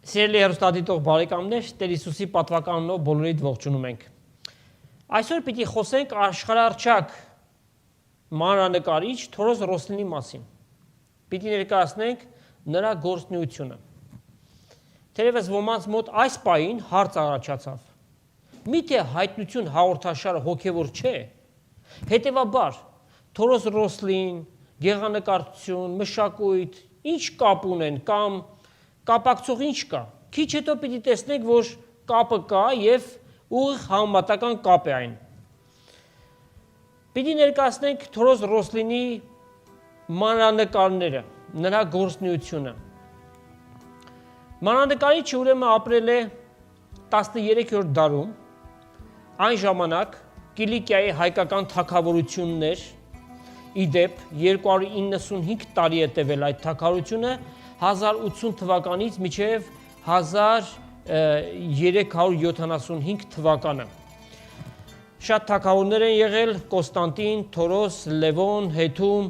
Սիրելի հեռուստադիտող բարեկամներ, Տեր Հիսուսի պատվականով բոլորիդ ողջունում ենք։ Այսօր պիտի խոսենք աշխարհառչակ մանրանկարիչ Թորոս Ռոսլինի մասին։ Պիտի ներկայացնենք նրա գործունեությունը։ Թերևս ոմանց մոտ այս պահին հարց առաջացավ. Միթե հայտնություն հաղորդաշարը հոգևոր չէ։ Հետևաբար Թորոս Ռոսլին, գեղանկարչություն, մշակույթ, ինչ կապ ունեն կամ կապակցող ինչ կա։ Քիչ հետո պիտի տեսնենք, որ կապը կա եւ ուղիղ համեմատական կապ է այն։ Պիտի ներկայացնենք Թորոս Ռոսլինի մանրանկարները, նրա գործունեությունը։ Մանրանկարիչը ուրեմն ապրել է 13-րդ դարում, այն ժամանակ Կիլիկիայի հայկական թագավորություններ, իդեպ 295 տարի է տևել այդ թագավորությունը 1080 թվականից մինչև 1375 թվականը։ Շատ թագավորներ են եղել՝ Կոստանտին, Թորոս, Լևոն, Հեթում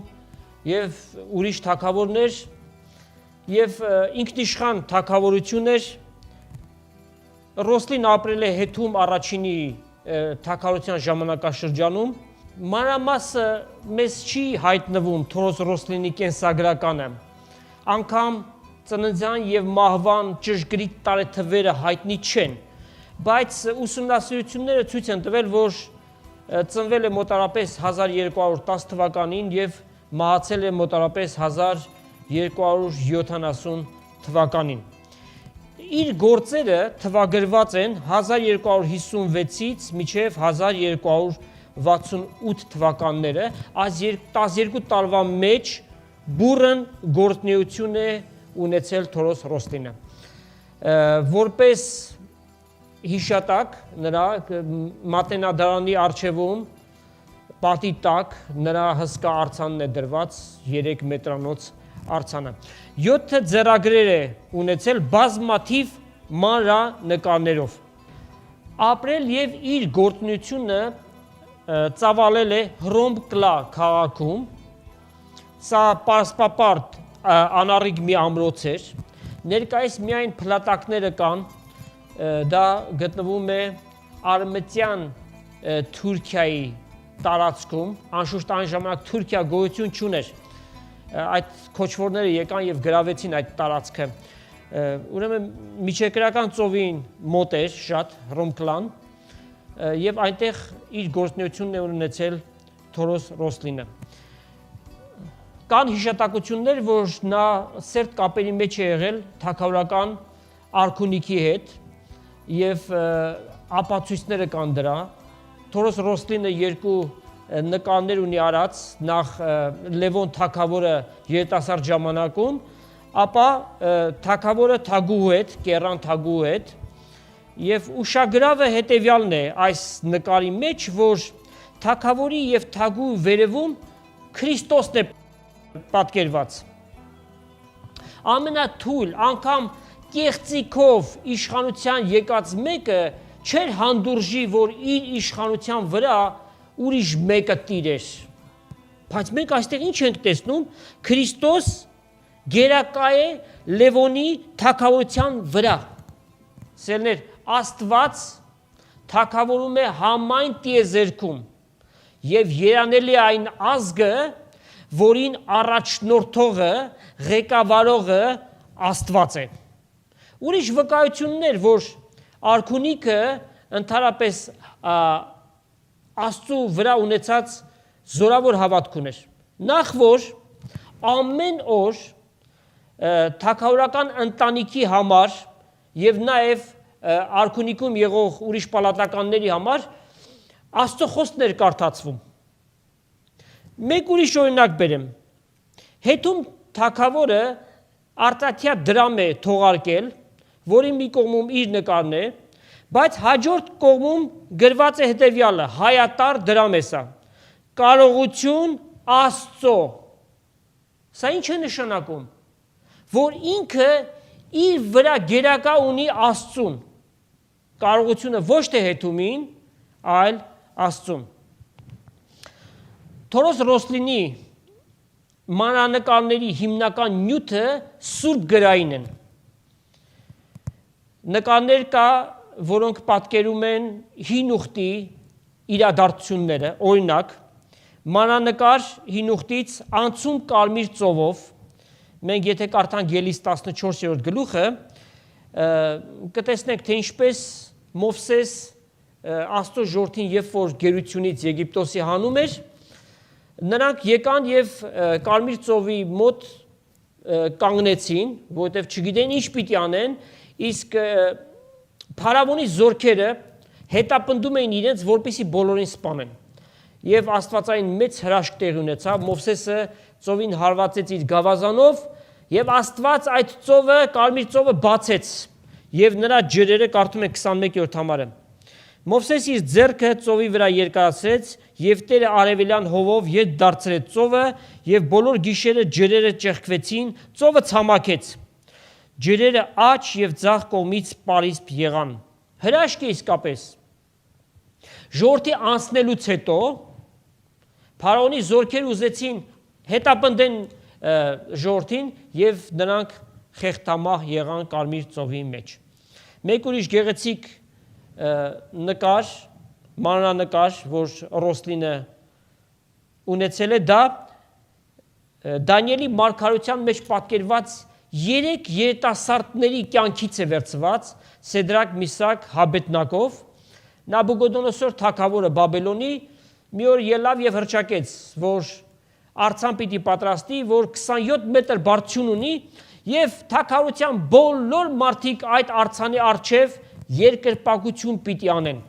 եւ ուրիշ թագավորներ եւ ինքնիշխան թագավորություններ։ Ռոսլին ապրել է Հեթում առաջինի թագավորության ժամանակաշրջանում։ Մանրամասը մեզ չի հայտնվում Թորոս Ռոսլինի կենսագրականը, անգամ ծննդյան եւ մահվան ճշգրիտ տարեթվերը հայտնի չեն, բայց ուսումնասիրությունները ցույց են տվել, որ ծնվել է մոտարապես 1210 թվականին եւ մահացել է մոտարապես 1270 թվականին։ Իր գործերը թվագրված են 1256-ից մինչև 1268 թվականները, այս 12 տարվա մեջ բուրըն գործունեություն է ունեցել Թորոս Ռոսլինը։ Որպես հիշատակ նրա մատենադարանի առջևում պատի տակ նրա հսկա արձանն է դրված 3 մետրանոց արձանը։ 7 ձեռագրեր է ունեցել բազմաթիվ մանրանկարներով։ Ապրել եւ իր գործունեությունը ծավալել է Հռոմկլա քաղաքում։ Սա պարսպապարտ անառիկ մի ամրոց էր, ներկայիս միայն փլատակները կան, դա գտնվում է արևմտյան Թուրքիայի տարածքում, անշուշտ այն ժամանակ Թուրքիա գոյություն չուներ, այդ քոչվորները եկան եւ գրավեցին այդ տարածքը, ուրեմն միջերկրական ծովին մոտ էր շատ Հռոմկլան եւ այնտեղ իր գործունեությունն է ունեցել Թորոս Ռոսլինը։ Կան հիշատակություններ, որ նա սերտ կապերի մեջ է եղել թագավորական արքունիքի հետ եւ ապացույցները կան դրա։ Թորոս Ռոսլինը երկու նկարներ ունի արած, նախ Լևոն թագավորը երիտասարդ ժամանակում, ապա թագավորը թագուհու հետ, կեռան թագուհու հետ, եւ ուշագրավը հետեւյալն է այս նկարի մեջ, որ թագավորի եւ թագուհու վերևում Քրիստոսն է պատկերված։ Ամենաթույլ, անգամ կեղծիքով իշխանության եկած մեկը չէր հանդուրժի, որ իր իշխանության վրա ուրիշ մեկը տիրեր։ Բայց մենք այստեղ ինչ ենք տեսնում, Քրիստոս գերակա է Լևոնի թագավորության վրա։ Սերներ, Աստված թագավորում է համայն տիեզերքում եւ երանելի այն ազգը, որին առաջնորդողը, ղեկավարողը Աստված է։ Ուրիշ վկայություններ, որ արքունիքը ընդհանրապես Աստծու վրա ունեցած զորավոր հավատք ուներ։ Նախ որ ամեն օր թագավորական ընտանիքի համար եւ նաեւ արքունիքում եղող ուրիշ պալատականների համար Աստծո խոսքներ կարդացվում։ Մեկ ուրիշ օրինակ բերեմ։ Հեթում թագավորը արտաթյա դրամ է թողարկել, որի մի կողմում իր նկարն է, բայց հաջորդ կողմում գրված է հետևյալը՝ հայատար դրամ է սա։ Կարողություն Աստծո։ Սա ինչ է նշանակում, որ ինքը իր վրա գերակա ունի Աստծուն։ Կարողությունը ոչ թե Հեթումին, այլ Աստծուն։ Թորոս Ռոսլինի մանրանկարների հիմնական նյութը սուրբ գրային են։ նկարներ կա, որոնք պատկերում են հին ուխտի իրադարձությունները, օրինակ, մանրանկար հին ուխտից անցում կարմիր ծովով, մենք եթե կարդանք Ելիս 14-րդ գլուխը, կտեսնենք, թե ինչպես Մովսես Աստծո ժողովրդին երբ որ գերությունից Եգիպտոսի հանում էր, նրանք եկան եւ կարմիր ծովի մոտ կանգնեցին, որովհետեւ չգիտեն ինչ պիտի անեն, իսկ փարավոնի զորքերը հետապնդում էին իրենց, որպեսզի բոլորին սպանեն։ Եվ Աստվածային մեծ հրաշք տեղի ունեցավ, Մովսեսը ծովին հարվածեց իր գավազանով, եւ Աստված այդ ծովը, կարմիր ծովը բացեց, եւ նրա ջրերը կարդում են 21-րդ համարը։ Մովսես իր ձեռքը ծովի վրա երկարացրեց, եւ Տերը արևելյան հովով ետ դարձրեց ծովը, եւ բոլոր գիշերը ջրերը ճեղքվեցին, ծովը ցամաքեց։ Ջրերը աջ եւ ձախ կողմից պարիսպ եղան։ Հրաշք է իսկապես։ Ժողովրդի անցնելուց հետո Փարավոնի զորքերը ուզեցին հետապնդեն ժողովրդին եւ նրանք խեղդամահ եղան կարմիր ծովի մեջ։ Մեկ ուրիշ գեղեցիկ նկար, մանրանկար, որ Ռոսլինը ունեցել է, դա Դանիելի մարգարության մեջ պատկերված 3 երիտասարդների կյանքից է վերցված, Սեդրակ, Միսակ, Հաբեդնագով, Նաբուկոդոնոսոր թագավորը Բաբելոնի մի օր ելավ եւ հրճակեց, որ արձան պիտի պատրաստի, որ 27 մետր բարձրություն ունի եւ թագավորության բոլոր մարդիկ այդ արձանի առջև երկրպագություն պիտի անեն։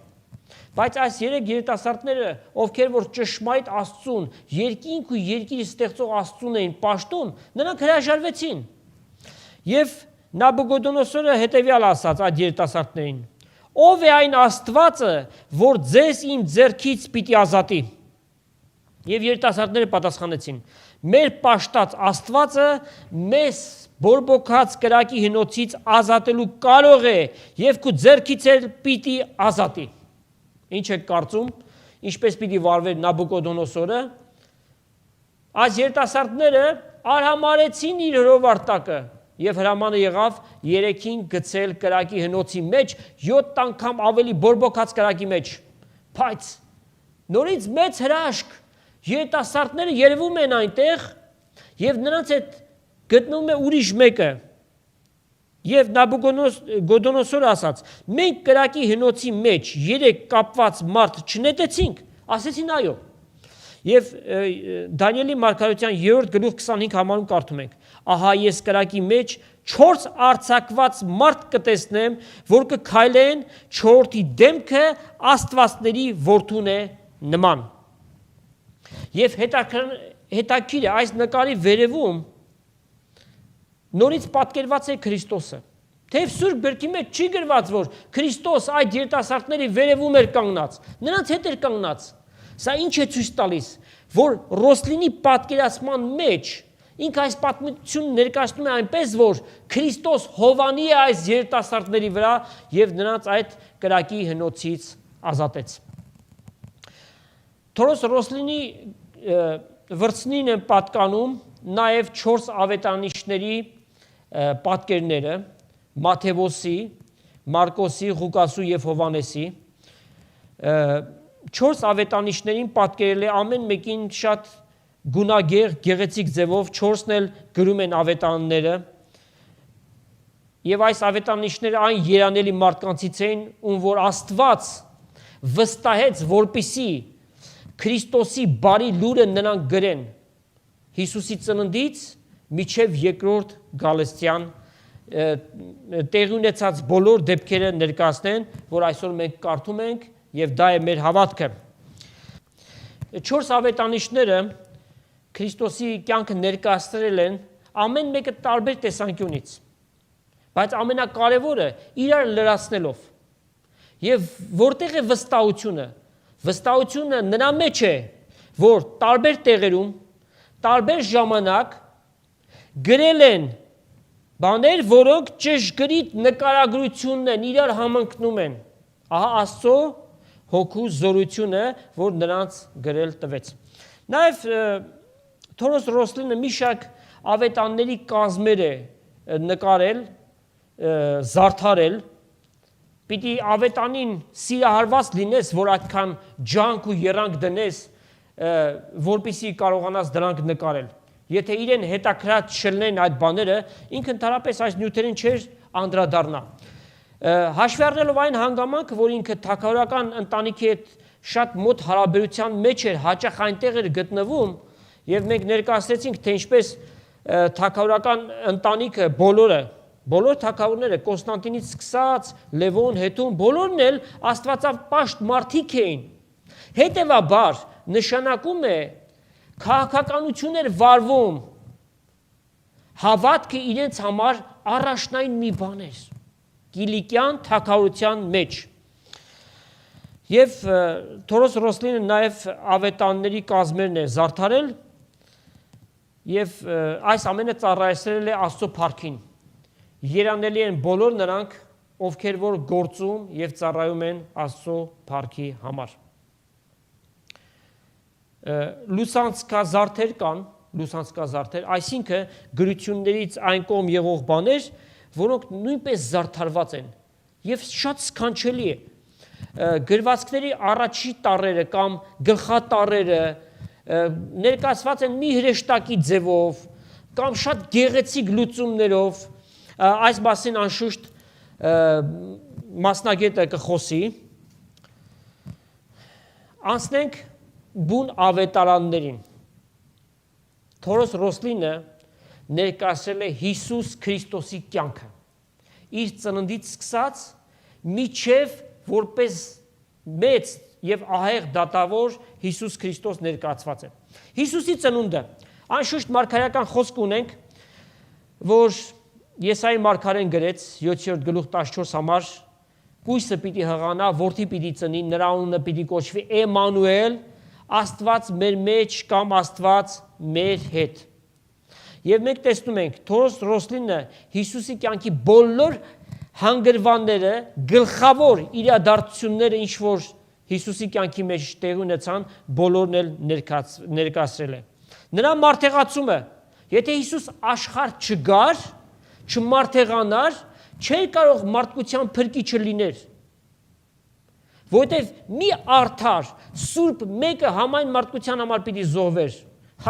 Բայց այս 3 երիտասարդները, ովքեր որ ճշմարիտ Աստծուն, երկինք ու երկիր ստեղծող Աստծուն էին պաշտում, նրանք հրաժարվեցին։ Եվ Նաբուկոդոնոսորը հետևյալ ասաց այդ երիտասարդներին. Ով է այն Աստվածը, որ ձեզ իմ ձեռքից պիտի ազատի։ Եվ երիտասարդները պատասխանեցին. մեր պաշտած Աստվածը մեզ բորբոքած կրակի հնոցից ազատելու կարող է եւ քու ձեռքից էլ պիտի ազատի։ Ինչ եք կարծում, ինչպես պիտի վարվեր Նաբուկոդոնոսորը։ Այս երիտասարդները արհամարեցին իր հրովարտակը եւ հրամանը եղավ 3-ին գցել կրակի հնոցի մեջ, 7 անգամ ավելի բորբոքած կրակի մեջ։ Բայց նորից մեծ հրաշք, երիտասարդները երևում են այնտեղ եւ նրանց հետ գտնվում է ուրիշ մեկը։ Եվ Նաբուկոդոնոսորը ասաց. մենք կրակի հնոցի մեջ 3 կապված մարդ չնետեցինք, ասեցին այո։ Եվ Դանիելի մարգարության 3-րդ գլուխ 25 համարում կարդում ենք. ահա ես կրակի մեջ 4 արձակված մարդ կտեսնեմ, որ կքայլեն, 4-ի դեմքը աստվածների որդուն է նման։ Եվ հետաքրքիր է, այս նկարի վերևում նորից պատկերված է Քրիստոսը։ Թեև Սուրբ Գրքի մեջ չի գրված, որ Քրիստոս այդ երիտասարդների վերևում էր կանգնած, նրանց հետ էր կանգնած։ Սա ինչ է ցույց տալիս, որ Ռոսլինի պատկերացման մեջ ինքը այս պատմությունը ներկայացնում է այնպես, որ Քրիստոս հովանի է այս երիտասարդների վրա եւ նրանց այդ կրակի հնոցից ազատեց։ Թորոս Ռոսլինի վրձնին են պատկանում նաեւ 4 ավետարանիչների պատկերները՝ Մաթեոսի, Մարկոսի, Ղուկասու եւ Հովանեսի։ 4 ավետարանիչներին պատկերել է ամեն մեկին շատ գունագեղ, գեղեցիկ ձևով, 4-ն էլ գրում են ավետարանները։ Եվ այս ավետարանիչները այն երանելի մարդկանցից էին, ում որ Աստված վստահեց, որպիսի Քրիստոսի բարի լուրը նրանք գրեն Հիսուսի ծննդից մինչև երկրորդ գալստյան տեղի ունեցած բոլոր դեպքերը ներկայացնեն, որ այսօր մենք կարդում ենք, եւ դա է մեր հավատքը։ 4 ավետարանիչները Քրիստոսի կյանքը ներկայացրել են ամեն մեկը տարբեր տեսանկյունից, բայց ամենակարևորը իրար լրացնելով։ Եվ որտեղ է վստահությունը։ Վստահությունը նրա մեջ է, որ տարբեր տեղերում, տարբեր ժամանակ գրել են բաներ, որոնք ճշգրիտ նկարագրությունն են, իրար համընկնում են։ Ահա Աստծո հոգու զորությունը, որ նրանց գրել տվեց։ Նաև Թորոս Ռոսլինը մի շարք ավետարանների կազմեր է նկարել, զարդարել պիտի ավետանին սիրահարված լինես, որ այդքան ջանք ու երանք դնես, որպեսզի կարողանաս դրանք նկարել։ Եթե իրեն հետաքրած չլինեն այդ բաները, ինքը ընդհանրապես այս նյութերին չէր անդրադառնա։ Հաշվի առնելով այն հանգամանքը, որ ինքը թագավորական ընտանիքի հետ շատ մոտ հարաբերության մեջ էր, հաճախ այնտեղ էր գտնվում, եւ մենք ներկայացրեցինք, թե ինչպես թագավորական ընտանիքը բոլոր թագավորները Կոնստանտինից սկսած Լևոն, Հետուն, բոլորն էլ աստվածապաշտ մարդիկ էին։ Հետևաբար նշանակում է քաղաքականություն էր վարվում, հավատքը իրենց համար առաջնային մի բան էր Կիլիկյան թագավորության մեջ։ Եվ Թորոս Ռոսլինը նաև ավետանների կազմերն է զարդարել եւ այս ամենը ծառայեցրել է Աստծո փառքին։ Երանելի են բոլոր նրանք, ովքեր որ գործում եւ ծառայում են Աստծո փառքի համար։ Լուսանցքազարդեր կան, այսինքն գրություններից այն կողմ եղող բաներ, որոնք նույնպես զարդարված են եւ շատ սքանչելի է։ Գրվածքների առաջի տառերը կամ գլխատառերը ներկայացված են մի հրեշտակի ձևով կամ շատ գեղեցիկ լուծումներով, այս մասին անշուշտ մասնագետը կխոսի։ Անցնենք բուն ավետարաններին։ Թորոս Ռոսլինը ներկայացրել է Հիսուս Քրիստոսի կյանքը, իր ծննդից սկսած մինչև որպես մեծ եւ ահեղ դատավոր Հիսուս Քրիստոս ներկայացված է։ Հիսուսի ծնունդը, անշուշտ մարգարեական խոսք ունենք, որ Եսայի մարգարեն գրեց 7-րդ գլուխ 14 համար, կույսը պիտի հղանա, որդի պիտի ծնի, նրա անունը պիտի կոչվի Էմանուել, Աստված մեր մեջ կամ Աստված մեր հետ։ Եվ մենք տեսնում ենք, Թորոս Ռոսլինը Հիսուսի կյանքի բոլոր հանգրվանները, գլխավոր իրադարձությունները, ինչ որ Հիսուսի կյանքի մեջ տեղի ունեցան, բոլորն էլ ներկայացրել է։ Նրա մարտեղացումը, եթե Հիսուս աշխարհ չգար, չմարտեղանար, չէր կարող մարդկության փրկիչը լիներ։ Որովհետև մի արդար, սուրբ մեկը համայն մարդկության համար պիտի զոհվեր։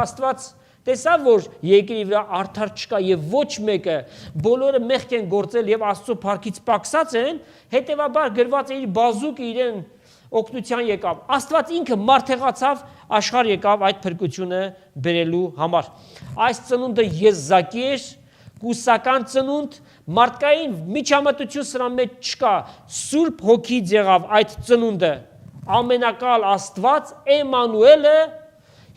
Աստված տեսավ, որ երկրի վրա արդար չկա եւ ոչ մեկը, բոլորը մեղք են գործել եւ Աստծո փառքից պակսած են, հետեւաբար գրված է իր բազուկը իրեն օգնության եկավ։ Աստված ինքը մարտեղացավ, աշխարհ եկավ այդ փրկությունը բերելու համար։ Այս ծնունդը եզակի էր, կուսական ծնունդ, մարդկային միջամտություն սրա մեջ չկա, Սուրբ Հոգից եղավ այդ ծնունդը, ամենակալ Աստված Էմանուելը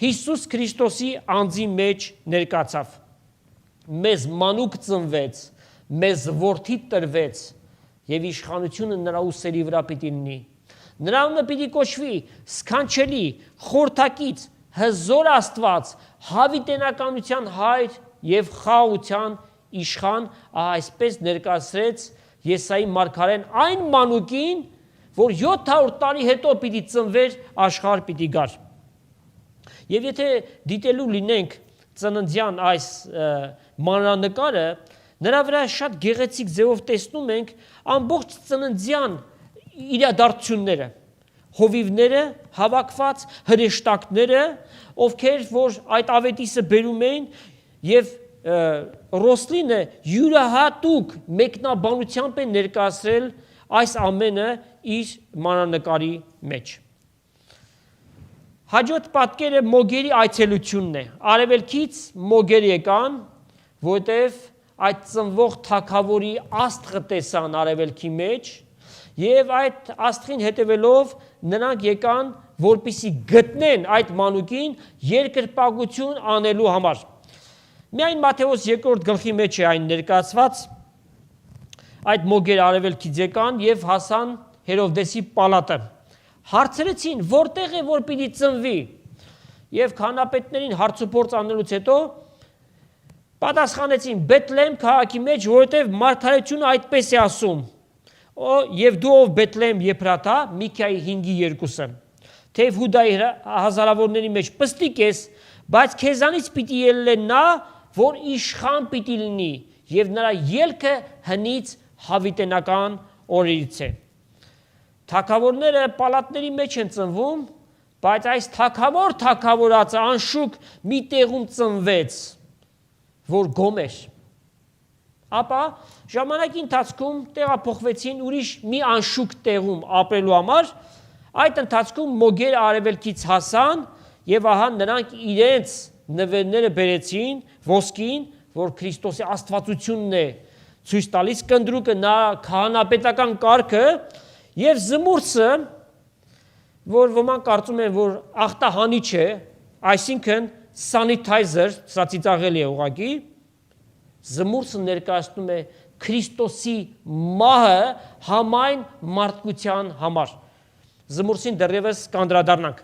Հիսուս Քրիստոսի անձի մեջ ներկայացավ։ Մեզ մանուկ ծնվեց, մեզ որդի տրվեց եւ իշխանությունը նրա ուսերի վրա պիտի լինի։ Նրա անունը պիտի կոչվի սքանչելի, խորթակից, հզոր Աստված, հավիտենականության հայր եւ խաղաղության իշխան, այսպես ներկայացրեց Եսայի մարգարեն այն մանուկին, որ 700 տարի հետո պիտի ծնվեր, աշխարհ պիտի գար։ Եվ եթե դիտելու լինենք ծննդյան այս մանրանկարը, նրա վրա շատ գեղեցիկ ձևով տեսնում ենք ամբողջ ծննդյան իրադարձությունները, հովիվները հավաքված, հրեշտակները, ովքեր որ այդ ավետիսը բերում էին եւ Ռոսլինը յուրահատուկ մեկնաբանությամբ է ներկայացրել այս ամենը իր մանրանկարի մեջ։ Հաջորդ պատկերը Մոգերի այցելությունն է։ Արևելքից Մոգեր եկան, որտեղ այդ ծնվող թագավորի աստղը տեսան արևելքի մեջ, եւ այդ աստղին հետևելով նրանք եկան, որպեսզի գտնեն այդ մանուկին երկրպագություն անելու համար։ Միայն Մատթեոս 2-րդ գլխի մեջ է այն ներկայացված, այդ Մոգեր արևելքից եկան եւ հասան Հերովդեսի պալատը։ Հարցրեցին, որտեղ է որ պիտի ծնվի, եւ քահանապետերին հարցուփորձ անելուց հետո պատասխանեցին Բեթլեհեմ քաղաքի մեջ, որովհետեւ մարգարեությունը այդպես է ասում։ Եվ դու ով Բեթլեհեմ Եփրաթա, Միքիայի 5:2, թեև Հուդայի հազարավորների մեջ պստիկ ես, բայց քեզանից պիտի ելնե նա, որ իշխան պիտի լինի, եւ նրա ելքը հնից հավիտենական օրերից է։ Թագավորները պալատների մեջ են ծնվում, բայց այս թագավորացը անշուք մի տեղում ծնվեց, որ գոմ էր։ Ապա ժամանակի ընթացքում տեղափոխվեցին ուրիշ մի անշուք տեղում ապրելու համար, այդ ընթացքում մոգերը արևելքից հասան եւ ահա նրանք իրենց նվերները բերեցին ոսկին, որ Քրիստոսի աստվածությունն է ցույց տալիս, կնդրուկը նա քահանապետական կարգը եւ զմուրցը, որ ոմանք կարծում են, որ ախտահանիչ է, այսինքն sanitizer, սա ծիծաղելի է ուղղակի, զմուրցը ներկայացնում է Քրիստոսի մահը համայն մարդկության համար։ Զմուրցին դեռևս կանդրադառնանք։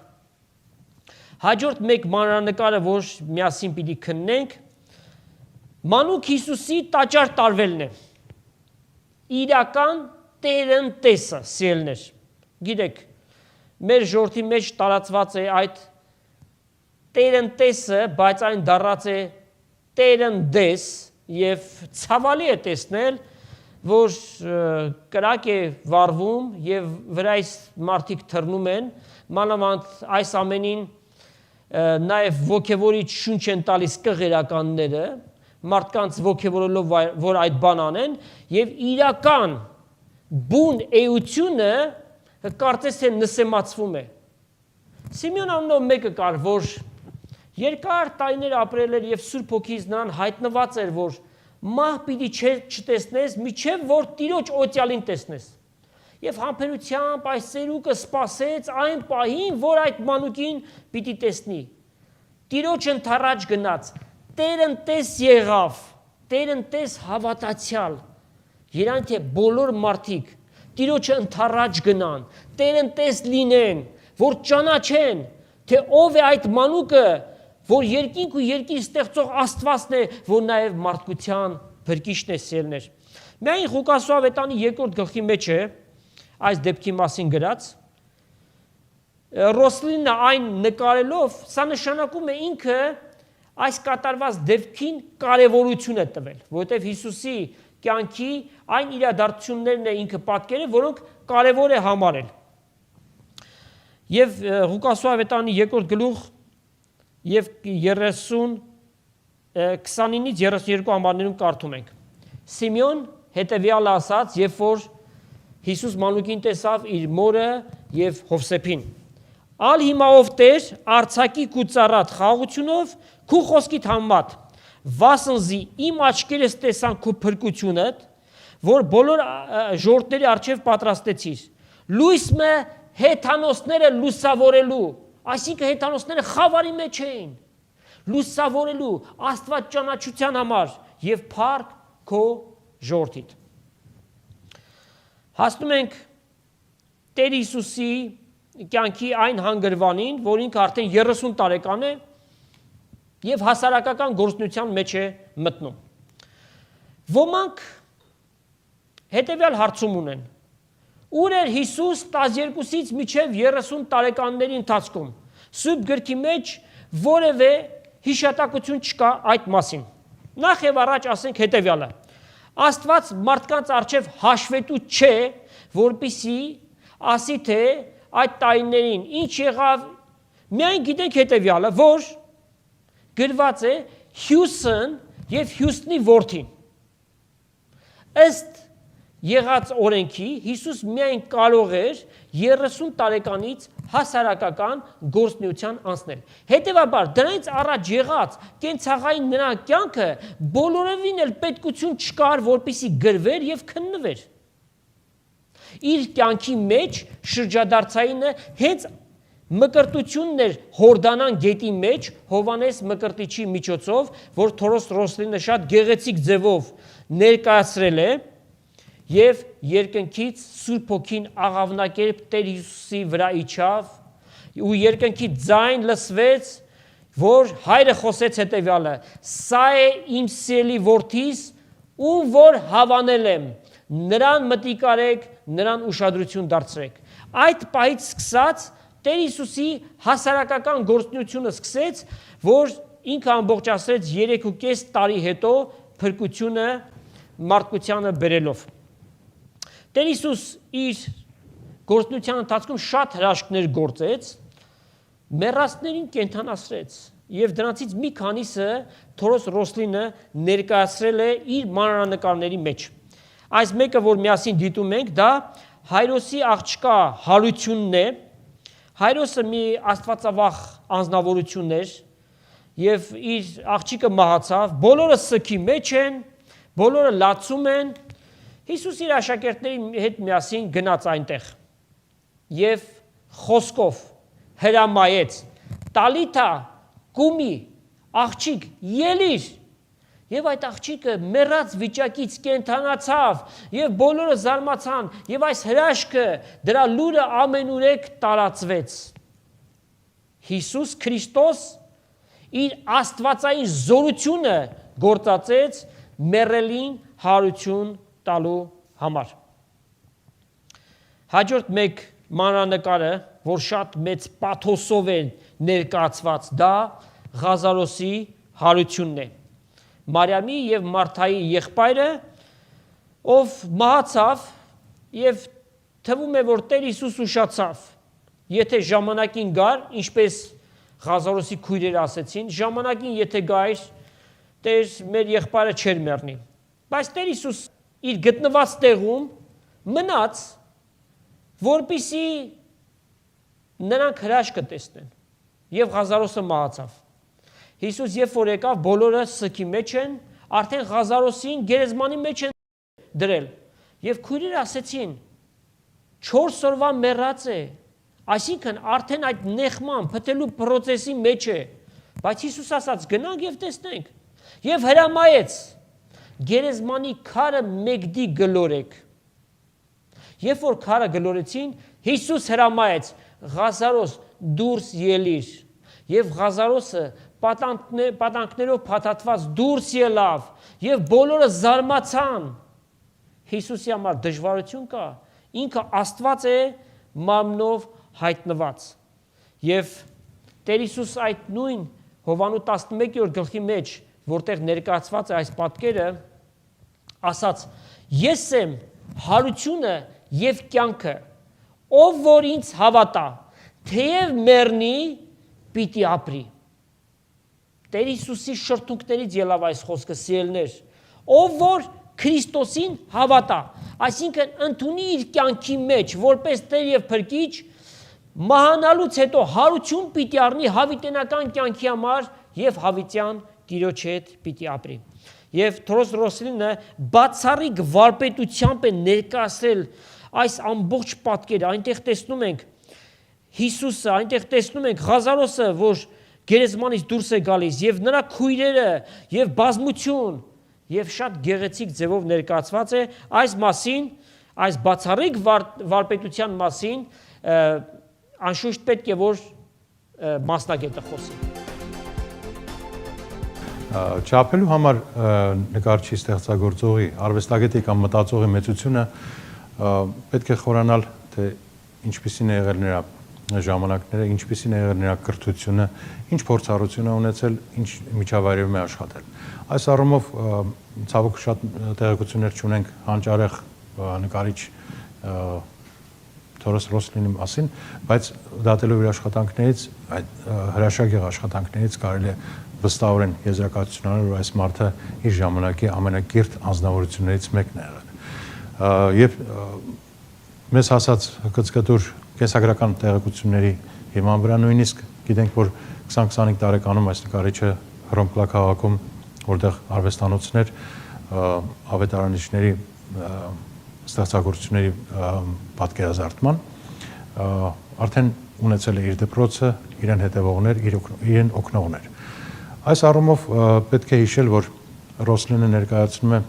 Հաջորդ մեկ մանրանկարը, որ միասին պիտի քննենք, մանուկ Հիսուսի տաճար տարվելն է։ Իրական տերընտեսը, սիրելիներ։ Գիտեք, մեր ժողովրդի մեջ տարածված է այդ տերընտեսը, բայց այն դառած է տերնդես եւ ցավալի է տեսնել, որ կրակ է վառվում եւ վրայից մարդիկ թռնում են, մանավանդ այս ամենին նաեւ ոգևորիչ շունչ են տալիս կղերականները, մարդկանց ոգևորելով, որ այդ բան անեն, եւ իրական բուն էությունը կարծես թե նսեմացվում է։ Սիմեոն անունով մեկը կար, որ երկար տարիներ ապրել էր եւ Սուրբ Հոգից նրան հայտնված էր, որ մահ պիտի չտեսնես, միջև որ Տիրոջ օծյալին տեսնես։ Եվ համբերությամբ այս ծերուկը սպասեց այն պահին, որ այդ մանուկին պիտի տեսնի։ Տիրոջ ընթառաջ գնաց, տերընտես եղավ, տերընտես հավատացյալ։ Երան թե բոլոր մարդիկ Տիրոջը ընթառաջ գնան, տերընտես լինեն, որ ճանաչեն, թե ով է այդ մանուկը, որ երկինք ու երկիր ստեղծող Աստվածն է, որ նաև մարդկության բրկիչն է, սիրելիներ։ Միայն Ղուկաս ավետարանի 2-րդ գլխի մեջ է այս դեպքի մասին գրած։ Ռոսլինը այն նկարելով, սա նշանակում է ինքը այս կատարված դեպքին կարևորություն է տվել, որովհետև Հիսուսի կյանքի այն իրադարձություններն է ինքը պատկերել, որոնք կարևոր է համարել։ Եվ Ղուկաս ավետարանի 2-րդ գլուխ եւ 29-ից 32 ամառներում կարդում ենք. Սիմեոն հետևյալը ասաց, երբ որ Հիսուս մանուկին տեսավ իր մորը եւ Հովսեփին. Ալ հիմա ով Տեր, արցակի քու ծառատ խաղությունով քու խոսքիդ համեմատ, վասնզի իմ աչքերս տեսան քու փրկությունդ, որ բոլոր ժողովրդների առջև պատրաստեցիր։ Լույսը հեթանոսները լուսավորելու, այսինքն հեթանոսները խավարի մեջ էին, լուսավորելու Աստված ճանաչության համար եւ փառք քո ժողովրդիդ։ Հասնում ենք Տեր Հիսուսի կյանքի այն հանգրվանին, որ ինքը արդեն 30 տարեկան է եւ հասարակական գործունեության մեջ է մտնում։ Ոմանք հետեւյալ հարցում ունեն. Ուր էր Հիսուս 12-ից մինչև 30 տարեկանների ընթացքում։ Սուրբ գրքի մեջ որևէ հիշատակություն չկա այդ մասին։ Նախ եւ առաջ ասենք հետեւյալը. Աստված մարդկանց առջև հաշվետու չէ, որպիսի ասի թե այդ տարիներին ինչ եղավ, միայն գիտենք հետեւյալը, որ գրված է Հյուսն եւ Հյուսնի որդին։ Ըստ եղած օրենքի Հիսուս միայն կարող էր 30 տարեկանից հասարակական գործունեության անցնել։ Հետևաբար դրանից առաջ եղած կենցաղային նրա կյանքը բոլորովին էլ պետքություն չկար, որպեսզի գրվեր եւ քննվեր։ Իր կյանքի մեջ շրջադարձայինը հենց մկրտությունն էր Հորդանան գետի մեջ Հովանես մկրտիչի միջոցով, որ Թորոս Ռոսլինը շատ գեղեցիկ ձևով ներկայացրել է, եւ երկնքից Սուրբ Հոգին աղավնակերպ Տեր Հիսուսի վրա իջավ ու երկնքի ձայն լսվեց, որ հայրը խոսեց հետեւյալը. Սա է իմ սիրելի որդիս, ում որ հավանել եմ, նրան մտիկ արեք, նրան ուշադրություն դարձրեք։ Այդ պահից սկսած Տեր Հիսուսի հասարակական գործունեությունը սկսեց, որ ինքը ամբողջացրեց 3.5 տարի հետո փրկությունը մարդկությանը բերելով։ Տեր Հիսուս իր գործնության ընթացքում շատ հրաշքներ գործեց, մեռածներին կենդանացրեց եւ դրանցից մի քանիսը Թորոս Ռոսլինը ներկայացրել է իր մանրանկարների մեջ։ Այս մեկը, որ միասին դիտում ենք, դա Հայրոսի աղջկա հարությունն է։ Հայրոսը մի աստվածավախ անձնավորություն էր եւ իր աղջիկը մահացավ, բոլորը սքի մեջ են, բոլորը լացում են։ Հիսուս իր աշակերտների հետ միասին գնաց այնտեղ եւ խոսքով հրամայեց. Տալիթա կումի, աղջիկ, ելիր։ Եվ այդ աղջիկը մեռած վիճակից կենդանացավ եւ բոլորը զարմացան եւ այս հրաշքը դրա լուրը ամենուրեք տարածվեց։ Հիսուս Քրիստոս իր աստվածային զորությունը գործածեց մեռելին հարություն տալու համար։ Հաջորդ մեկ մանրանկարը, որ շատ մեծ պաթոսով է ներկայացված, դա Ղազարոսի հարությունն է։ Մարիամի եւ Մարթայի եղբայրը, ով մահացավ եւ թվում է, որ Տեր Հիսուս ուշացավ։ Եթե ժամանակին գար, ինչպես Ղազարոսի քույրերը ասեցին, ժամանակին եթե գայր, Տեր մեր եղբայրը չէր մեռնի։ Բայց Տեր Հիսուս իր գտնված տեղում մնաց, որպեսզի նրանք հրաշքը տեսնեն։ Եվ Ղազարոսը մահացավ։ Հիսուս երբ որ եկավ, բոլորը սքի մեջ են, արդեն Ղազարոսին գերեզմանի մեջ են դրել։ Եվ քույրերը ասեցին. 4 օրվա մեռած է, այսինքն արդեն այդ նեղման, փթելու process-ի մեջ է։ Բայց Հիսուս ասաց. գնանք եւ տեսնենք։ Եվ հրամայեց. գերեզմանի քարը մեկդի գլորեք։ Երբ որ քարը գլորեցին, Հիսուս հրամայեց. Ղազարոս դուրս ելիր։ Եվ Ղազարոսը պատանքներով փաթաթված դուրս ելավ եւ բոլորը զարմացան։ Հիսուսի համար դժվարություն կա, ինքը Աստված է մարմնով հայտնված։ Եվ Տեր Հիսուս այդ նույն Հովանու 11-րդ գլխի մեջ, որտեղ ներկայացված է այս պատկերը, ասաց. ես եմ հարությունը եւ կյանքը, ով որ ինձ հավատա, թեև մեռնի, պիտի ապրի։ Տեր Հիսուսի շրթունքներից ելավ այս խոսքը, սիրելիներ, ով որ Քրիստոսին հավատա, այսինքն ընդունի իր կյանքի մեջ, որպես Տեր եւ Փրկիչ, մահանալուց հետո հարություն պիտի առնի հավիտենական կյանքի համար եւ հավիտյան Տիրոջ հետ պիտի ապրի։ Եվ Թորոս Ռոսլինը բացառիկ վարպետությամբ է ներկայացրել այս ամբողջ պատկերը, այնտեղ տեսնում ենք Հիսուսը, այնտեղ տեսնում ենք Ղազարոսը, որ գերեզմանից դուրս է գալիս, եւ նրա քույրերը, եւ բազմություն, եւ շատ գեղեցիկ ձևով ներկայացված է այս մասին, այս բացառիկ վարպետության մասին, անշուշտ պետք է որ մասնագետը խոսի։ Չափելու համար նկարչի ստեղծագործողի, արվեստագետի կամ մտածողի մեծությունը պետք է խորանալ, թե ինչպիսին է եղել նրա ժամանակները, ինչպիսին է եղել նրա կրթությունը, ինչ փորձառություն է ունեցել, ինչ միջավայրում է աշխատել։ Այս առումով ցավոք շատ տեղեկություններ չունենք հանճարեղ նկարիչ Թորոս Ռոսլինի մասին, բայց դատելով իր աշխատանքներից, այդ հրաշագեղ աշխատանքներից կարելի է վստահորեն եզրակացություն անել, որ այս մարդը իր ժամանակի ամենակիրթ անձնավորություններից մեկն է եղել։ Եվ մեզ հասած կծկտուր կենսագրական տեղեկությունների հիման վրա նույնիսկ գիտենք, որ 20-25 տարեկանում այս նկարիչը Հռոմկլա քաղաքում, որտեղ արվեստանոցներ, ավետարանիչների ստեղծագործությունների պատկերազարդման, արդեն ունեցել է իր դպրոցը, իրեն հետևողներ, իրեն օգնողներ։ Այս առումով պետք է հիշել, որ Ռոսլինը ներկայացնում է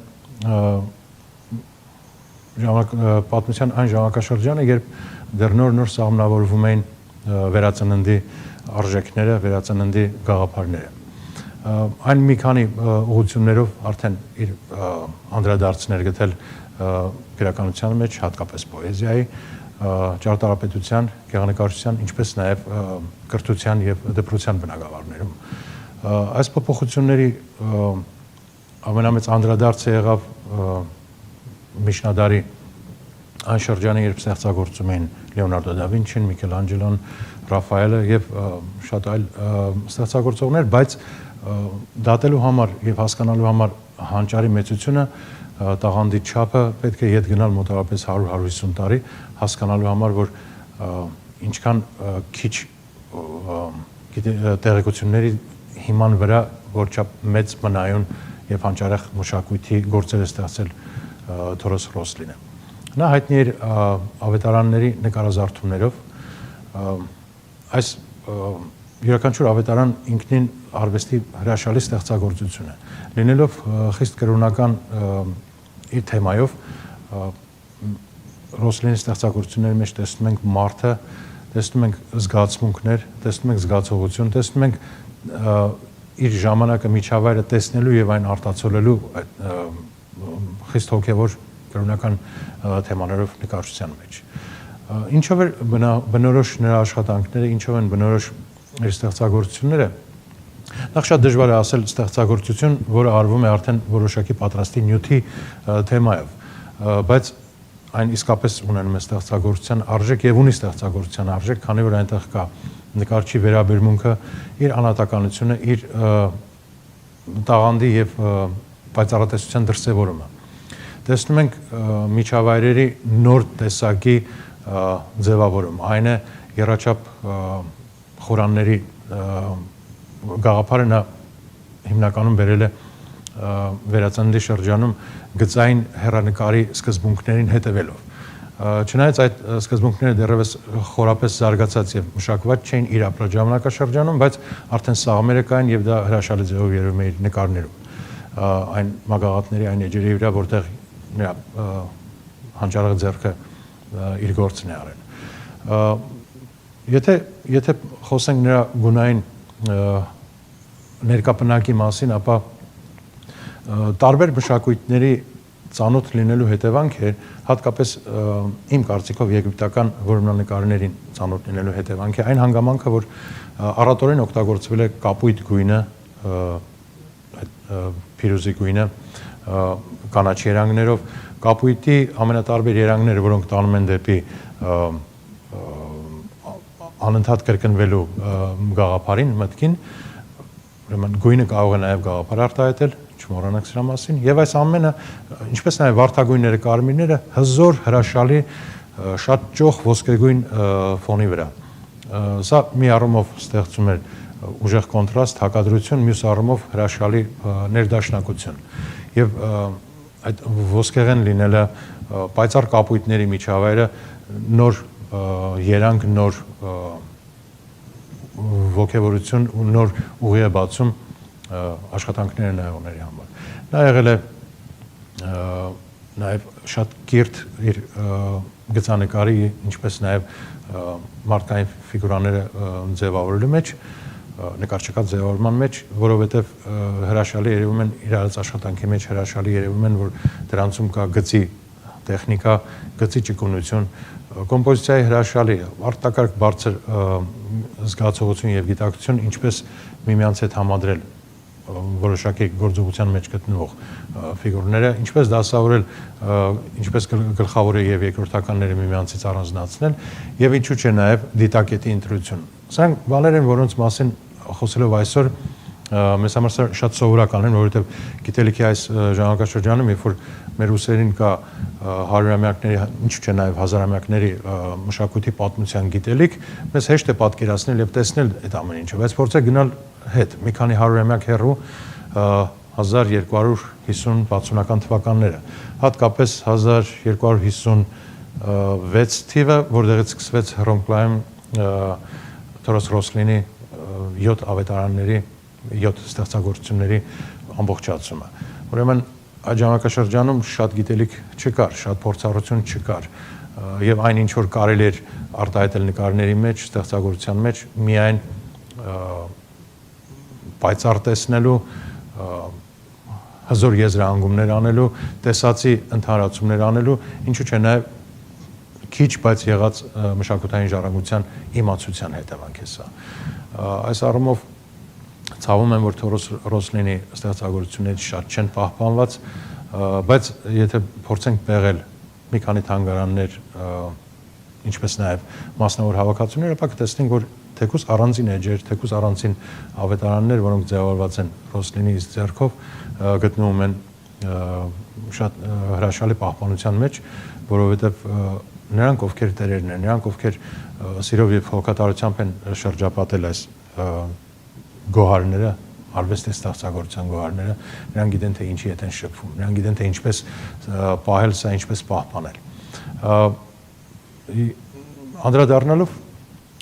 պատմության այն ժամանակաշրջանը, երբ դեռ նոր սահմանավորվում էին վերածննդի արժեքները, վերածննդի գաղափարները։ Այն մի քանի ուղղություններով արդեն իր անդրադարձներ գտել գրականության մեջ, հատկապես պոեզիայի, ճարտարապետության, գեղանկարչության, ինչպես նաև կրթության եւ դպրոցյան բնագավառներում։ Այս փոփոխությունների ամենամեծ անդրադարձը եղավ միջնադարի այն շրջանը, երբ ստեղծագործում էին Լեոնարդո դա Վինչին, Միքելանջելոն, Ռաֆայելը եւ շատ այլ ստեղծագործողներ, բայց դատելու համար եւ հասկանալու համար հանճարի մեծությունը, տաղանդի չափը պետք է ետ գնալ մոտավորապես 100-150 տարի, հասկանալու համար, որ ինչքան քիչ տեղեկությունների հիման վրա որչափ մեծ մնայուն եւ հանճարեղ մշակույթի գործեր է ստեղծել Թորոս Ռոսլինը։ Նա հայտնի էր ավետարանների նկարազարդումներով, այս յուրաքանչյուր ավետարան ինքնին արվեստի հրաշալի ստեղծագործություն է, լինելով խիստ կրոնական իր թեմայով, Ռոսլինի ստեղծագործությունների մեջ տեսնում ենք մարդը, տեսնում ենք զգացմունքներ, տեսնում ենք զգացողություն, տեսնում ենք իր ժամանակը միջավայրը տեսնելու եւ այն արտացոլելու խիստ հոգեվոր կրոնական թեմաներով նկարչության մեջ։ Ինչով է բնորոշ նրա աշխատանքները, ինչով են բնորոշ իր ստեղծագործությունները։ Նախ շատ դժվար է ասել ստեղծագործություն, որը արվում է արդեն որոշակի պատրաստի նյութի թեմայով, բայց այն իսկապես ունենում է ստեղծագործության արժեք եւ ունի ստեղծագործության արժեք, քանի որ այնտեղ կա նկարչի վերաբերմունքը, իր անհատականությունը, իր տաղանդի եւ պայծառատեսության դրսեւորումը։ Տեսնում ենք միջավայրերի նոր տեսակի ձևավորում, այն է եռաչափ խորանների գաղափարը նա հիմնականում վերել է վերածննդի շրջանում գծային հեռանկարի սկզբունքներին հետևելով։ Չնայած այդ սկզբունքները դեռևս խորապես զարգացած եւ մշակված չէին իր ապրաժամանակաշրջանում, բայց արդեն սաղմերը կային եւ դա հրաշալի ձևով երևում է իր նկարներում։ Այն մագաղատների, այն էջերի վրա, որտեղ նրա հանճարեղ ձեռքը իր գործն է արել։ Եթե խոսենք նրա գունային ներկապնակի մասին, ապա տարբեր մշակույթների ծանոթ լինելու հետևանք է, հատկապես իմ կարծիքով եգիպտական որմնանկարներին ծանոթ լինելու հետևանք է այն հանգամանքը, որ առատորեն օգտագործվել է կապույտ գույնը, փիրուզի գույնը, կանաչի երանգներով, կապույտի ամենատարբեր երանգները, որոնք տանում են դեպի անընդհատ կրկնվելու գաղափարին, մտքին, ուրեմն գույնը կարող է նաև գաղափար արտահայտել, չմոռանանք սրա մասին, եւ այս ամենը, ինչպես նաև վարդագույնները, կարմիրները հզոր, հրաշալի, շատ ճոխ ոսկեգույն ֆոնի վրա։ Սա մի առումով ստեղծում էր ուժեղ կոնտրաստ, հակադրություն, մյուս առումով հրաշալի ներդաշնակություն։ Եվ այդ ոսկեղեն լինելը, պայծառ կապույտների միջավայրը նոր երանգ, նոր ոգևորություն ու նոր ուղի է բացում աշխատանքները նայողների համար։ Նա եղել է նաև շատ կիրթ իր գծանկարի, ինչպես նաև մարդկային ֆիգուրաները ձևավորելու մեջ, նկարչական ձևավորման մեջ, որովհետև հրաշալի երևում են իր արած աշխատանքի մեջ հրաշալի երևում են, որ դրանցում կա գծի տեխնիկա, գծի ճկունություն, կոմպոզիցիայի հրաշալի, արտակարգ բարձր զգացողություն եւ գիտակցություն, ինչպես միմյանց հետ համադրել որոշակի գործողության մեջ գտնվող ֆիգուրները, ինչպես դասավորել, ինչպես գլխավորը եւ երկրորդականները միմյանցից առանձնացնել եւ ինչու՞ չէ նաեւ դիտակետի ընտրություն։ Սրանք բաներ են, որոնց մասին խոսելով այսօր մեզ համար շատ սովորական են, որովհետեւ գիտելիքի այս ժամանակաշրջանում, երբ որ մեր ուսերին կա հարյուրամյակների, ինչու՞ չէ նաեւ հազարամյակների մշակույթի պատմության գիտելիք, մեզ հեշտ է պատկերացնել եւ տեսնել այդ ամեն ինչը, բայց փորձեք գնալ հետ մի քանի հարյուրամյակ հեռու 1250-60-ական թվականները, հատկապես 1256 թիվը, որտեղից սկսվեց Հռոմկլայում Թորոս Ռոսլինի 7 ավետարանների, 7 ստեղծագործությունների ամբողջացումը։ Ուրեմն այդ ժամանակաշրջանում շատ գիտելիք չկար, շատ փորձառություն չկար, եւ այն ինչ որ կարելի էր արտահայտել նկարների մեջ, ստեղծագործության մեջ, միայն պայծառ տեսնելու, հզոր եզրահանգումներ անելու, տեսածի ընդհանրացումներ անելու, ինչու՞ չէ նաև քիչ, բայց եղած մշակութային ժառանգության իմացության հետևանք է սա։ Այս առումով ցավում եմ, որ Թորոս Ռոսլինի ստեղծագործությունները շատ չեն պահպանված, բայց եթե փորձենք պեղել մի քանի թանգարաններ, ինչպես նաև մասնավոր հավաքածուներ, ապա կտեսնենք, որ թեկուզ առանձին էջեր, թեկուզ առանձին ավետարաններ, որոնք ձևավորված են Ռոսլինի ձեռքով, գտնվում են շատ հրաշալի պահպանության մեջ, որովհետև նրանք ովքեր տերերն են, նրանք ովքեր սիրով եւ հոգատարությամբ են շրջապատել այս գոհարները, արվեստի ստեղծագործության գոհարները, նրանք գիտեն թե ինչի հետ են շփվում, նրանք գիտեն թե ինչպես պահել սա, ինչպես պահպանել։ Անդրադառնալով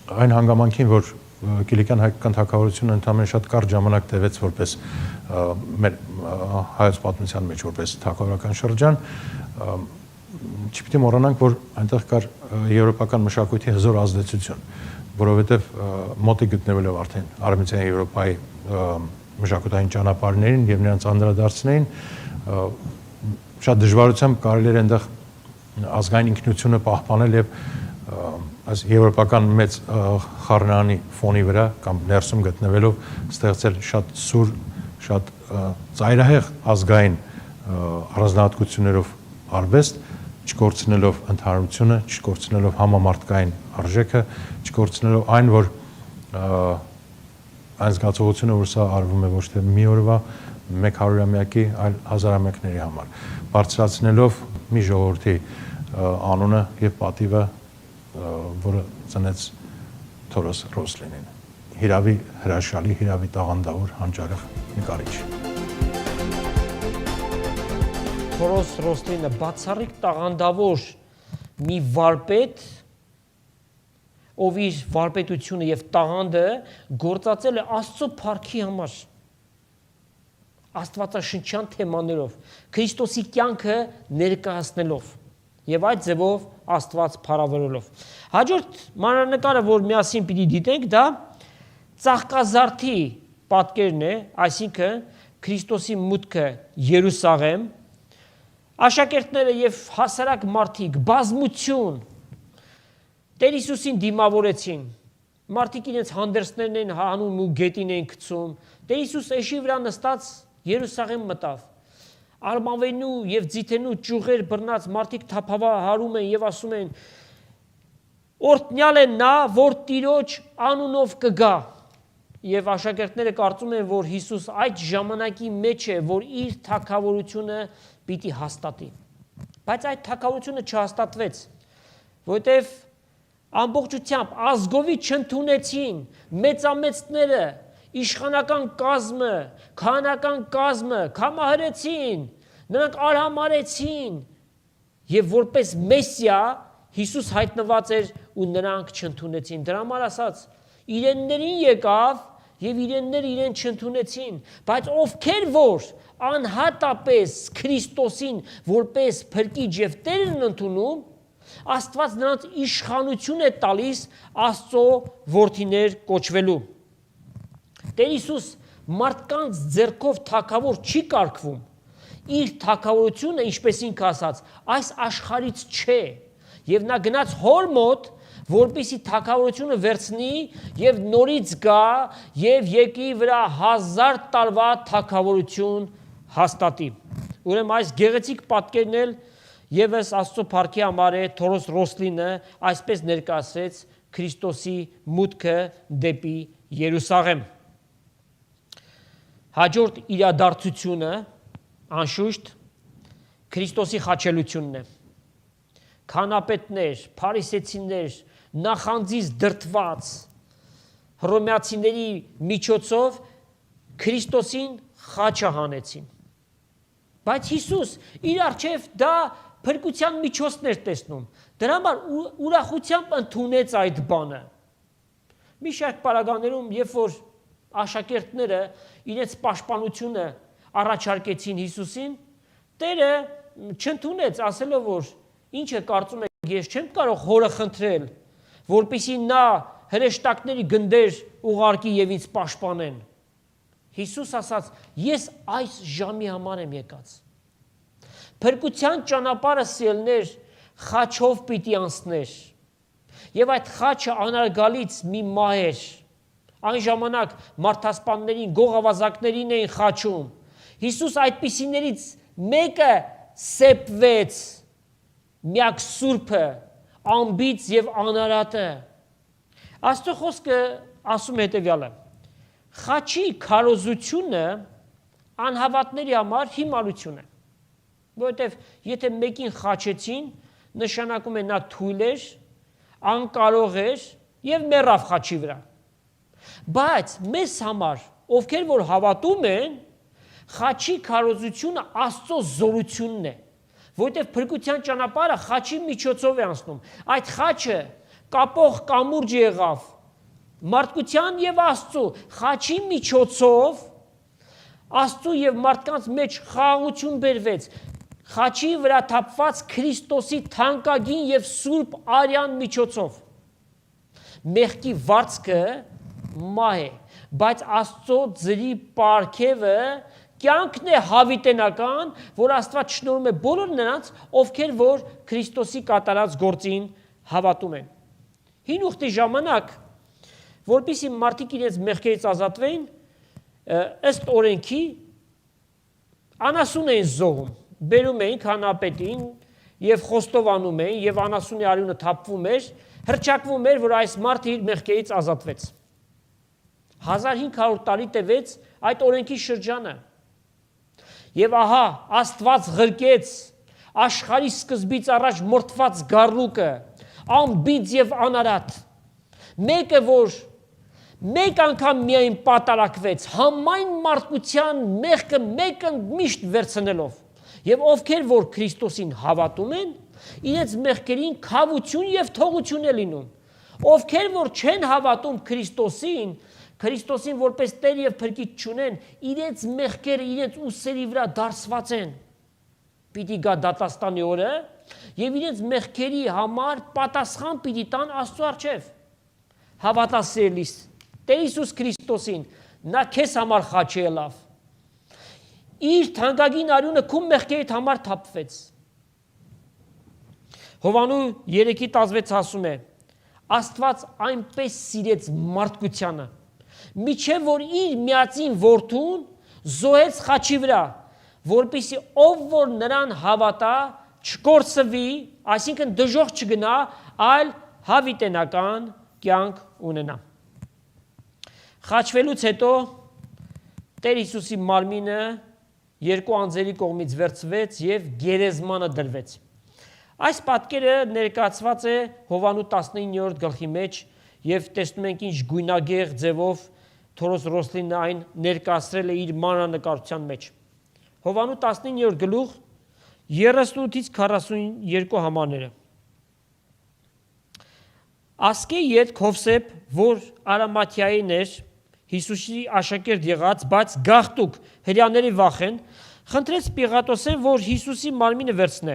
այն հանգամանքին, որ Կիլիկյան հայկական թագավորությունը ընդամենը շատ կարճ ժամանակ տևեց որպես մեր հայոց պատմության մեջ որպես թագավորական շրջան, չպիտի մոռանանք, որ այնտեղ կար եվրոպական մշակույթի հզոր ազդեցություն, որովհետև մոտիկ գտնվելով արդեն Արևմտյան Եվրոպայի մշակութային ճանապարհներին եւ նրանց անդրադարձներին, շատ դժվարությամբ կարելի էր այնտեղ ազգային ինքնությունը պահպանել եւ այս եվրոպական մեծ խառնանի ֆոնի վրա կամ ներսում գտնվելով ստեղծել շատ սուր, շատ ծայրահեղ ազգային առանձնահատկություններով արվեստ, չկորցնելով ընդհանրությունը, չկորցնելով համամարտկային արժեքը, չկորցնելով այն, որ այն զգացողությունը, որ սա արվում է ոչ թե մի օրվա, մեկ հարյուրամյակի, այլ հազարամյակների համար, բարձրացնելով մի ժողովրդի անունը եւ պատիվը, որը ծնեց Թորոս Ռոսլինին, հիրավի հրաշալի, հիրավի տաղանդավոր հանճարեղ նկարիչ։ Թորոս Ռոսլինը բացառիկ տաղանդավոր մի վարպետ, ով իր վարպետությունը եւ տաղանդը գործածել է Աստծո փառքի համար, աստվածաշնչյան թեմաներով, Քրիստոսի կյանքը ներկայացնելով եւ այդ ձևով Աստված փառավորելով։ Հաջորդ մանրանկարը, որ միասին պիտի դիտենք, դա Ծաղկազարդի պատկերն է, այսինքն Քրիստոսի մուտքը Երուսաղեմ, աշակերտները եւ հասարակ մարդիկ բազմություն Տեր Հիսուսին դիմավորեցին, մարդիկ իրենց հանդերձներն են հանում ու գետին են գցում, Տեր Հիսուս էշի վրա նստած Երուսաղեմ մտավ, արմավենու եւ ձիթենու ճյուղեր բռնած մարդիկ թափահարում են եւ ասում են. Օրհնյալ է նա, որ Տիրոջ անունով կգա, եւ աշակերտները կարծում են, որ Հիսուս այդ ժամանակի մեջ է, որ իր թագավորությունը պիտի հաստատի, բայց այդ թագավորությունը չհաստատվեց, որովհետեւ ամբողջությամբ ազգովի չընդունեցին մեծամեծները, իշխանական կազմը, քահանական կազմը կամահարեցին, նրանք արհամարեցին եւ որպես մեսիա Հիսուս հայտնված էր ու նրանք չընդունեցին։ Դրա համար ասած, իրեններին եկավ եւ իրենները իրեն չընդունեցին, բայց ովքեր որ անհատապես Քրիստոսին որպես փրկիչ եւ Տեր են ընդունում, Աստված նրանց իշխանություն է տալիս Աստծո որդիներ կոչվելու։ Տեր Հիսուս մարդկանց ձեռքով թագավոր չի կարգվում։ Իր թագավորությունը, ինչպես ինքը ասաց, այս աշխարհից չէ, եւ նա գնաց հոր մոտ, որպեսզի թագավորությունը վերցնի եւ նորից գա եւ երկրի վրա 1000 տարվա թագավորություն հաստատի։ Ուրեմն այս գեղեցիկ պատկերն էլ Եվս Աստծո փառքի համար է Թորոս Ռոսլինը այսպես ներկայացրեց Քրիստոսի մուտքը դեպի Երուսաղեմ։ Հաջորդ իրադարձությունը անշուշտ Քրիստոսի խաչելությունն է։ Քանապետներ, փարիսեցիներ, նախանձից դրդված հռոմեացիների միջոցով Քրիստոսին խաչը հանեցին։ Բայց Հիսուս իր առջև դա փրկության միջոցներ տեսնում, դրա համար ուրախությամբ ընդունեց այդ բանը։ Մի շարք պարագաներում, երբ որ աշակերտները իրենց պաշտպանությունը առաջարկեցին Հիսուսին, Տերը չընդունեց, ասելով, որ ինչը կարծում եք, ես չեմ կարող հորը խնդրել, որպեսզի նա հրեշտակների գնդեր ուղարկի եւ ինձ պաշտպանեն։ Հիսուս ասաց, ես այս ժամի համար եմ եկած։ Փրկության ճանապարհը սիրելներ խաչով պիտի անցներ։ Եվ այդ խաչը անարգալից մի մահ էր։ Այն ժամանակ մարդասպաններին, գողավազակներին էին խաչում։ Հիսուս այդպիսիներից մեկը սեպվեց միակ Սուրբը, անբիծ եւ անարատը։ Աստծո խոսքը ասում է հետեւյալը. խաչի քարոզությունը անհավատների համար հիմարություն է, որովհետեւ եթե մեկին խաչեցին, նշանակում է նա թույլ էր, անկարող էր եւ մեռավ խաչի վրա։ Բայց մեզ համար, ովքեր որ հավատում են, խաչի քարոզությունը Աստծո զորությունն է, որովհետև փրկության ճանապարհը խաչի միջոցով է անցնում։ Այդ խաչը կապող կամուրջ եղավ մարդկության եւ Աստծո, խաչի միջոցով Աստծո եւ մարդկանց մեջ խաղաղություն բերվեց։ Խաչի վրա թափված Քրիստոսի թանկագին եւ սուրբ արյան միջոցով։ Մեղքի վարձքը մահ է, բայց Աստծո ձրի պարգևը կյանքն է հավիտենական, որ Աստված շնորհում է բոլոր նրանց, ովքեր որ Քրիստոսի կատարած գործին հավատում են։ Հին ուխտի ժամանակ, որպեսզի մարդիկ իրենց մեղքերից ազատվեն, ըստ օրենքի անասուն էին զոհում, բերում էին քահանապետին եւ խոստովանում էին եւ անասունի արյունը թափվում էր, հռչակվում էր, որ այս մարդը իր մեղքերից ազատվեց։ 1500 տարի տևեց այդ օրենքի շրջանը։ Եվ ահա Աստված ղրկեց աշխարհի սկզբից առաջ մորթված գառլուկը, անբիծ եւ անարատ, մեկը որ մեկ անգամ միայն պատարակվեց, համայն մարդկության մեղքը մեկը միշտ վերցնելով, եւ ովքեր որ Քրիստոսին հավատում են, իրենց մեղքերին քավություն եւ թողություն է լինում։ Ովքեր որ չեն հավատում Քրիստոսին որպես Տեր եւ Փրկիչ չունեն, իրենց մեղքերը իրենց ուսերի վրա դարսված են։ Պիտի գա դատաստանի օրը եւ իրենց մեղքերի համար պատասխան պիտի տան Աստծո առջև։ Հավատացելիս Տեր Հիսուս Քրիստոսին, նա քեզ համար խաչի ելավ։ Իր թանկագին արյունը քո մեղքերիդ համար թափվեց։ Հովանու 3:16 ասում է. Աստված այնպես սիրեց մարդկությանը, միջև որ իր միածին որդուն զոհեց խաչի վրա, որպեսզի ով որ նրան հավատա, չկորսվի, այսինքն դժոխք չգնա, այլ հավիտենական կյանք ունենա։ Խաչվելուց հետո Տեր Հիսուսի մարմինը երկու անձերի կողմից վերցվեց եւ գերեզմանը դրվեց։ Այս պատկերը ներկայացված է Հովանու 19-րդ գլխի մեջ եւ տեսնում ենք ինչ գույնագեղ ձևով Թորոս Ռոսլինը այն ներկայացրել է իր մանրանկարչության մեջ։ Հովանու 19-րդ գլուխ 38-ից 42 համարները։ Ասկե յետ Քովսեփ, որ Արամաթիային էր, Հիսուսի աշակերտ եղած, բայց գաղտուկ հրյաների վախեն, խնդրեց Պիղատոսին, որ Հիսուսի մարմինը վերցնե։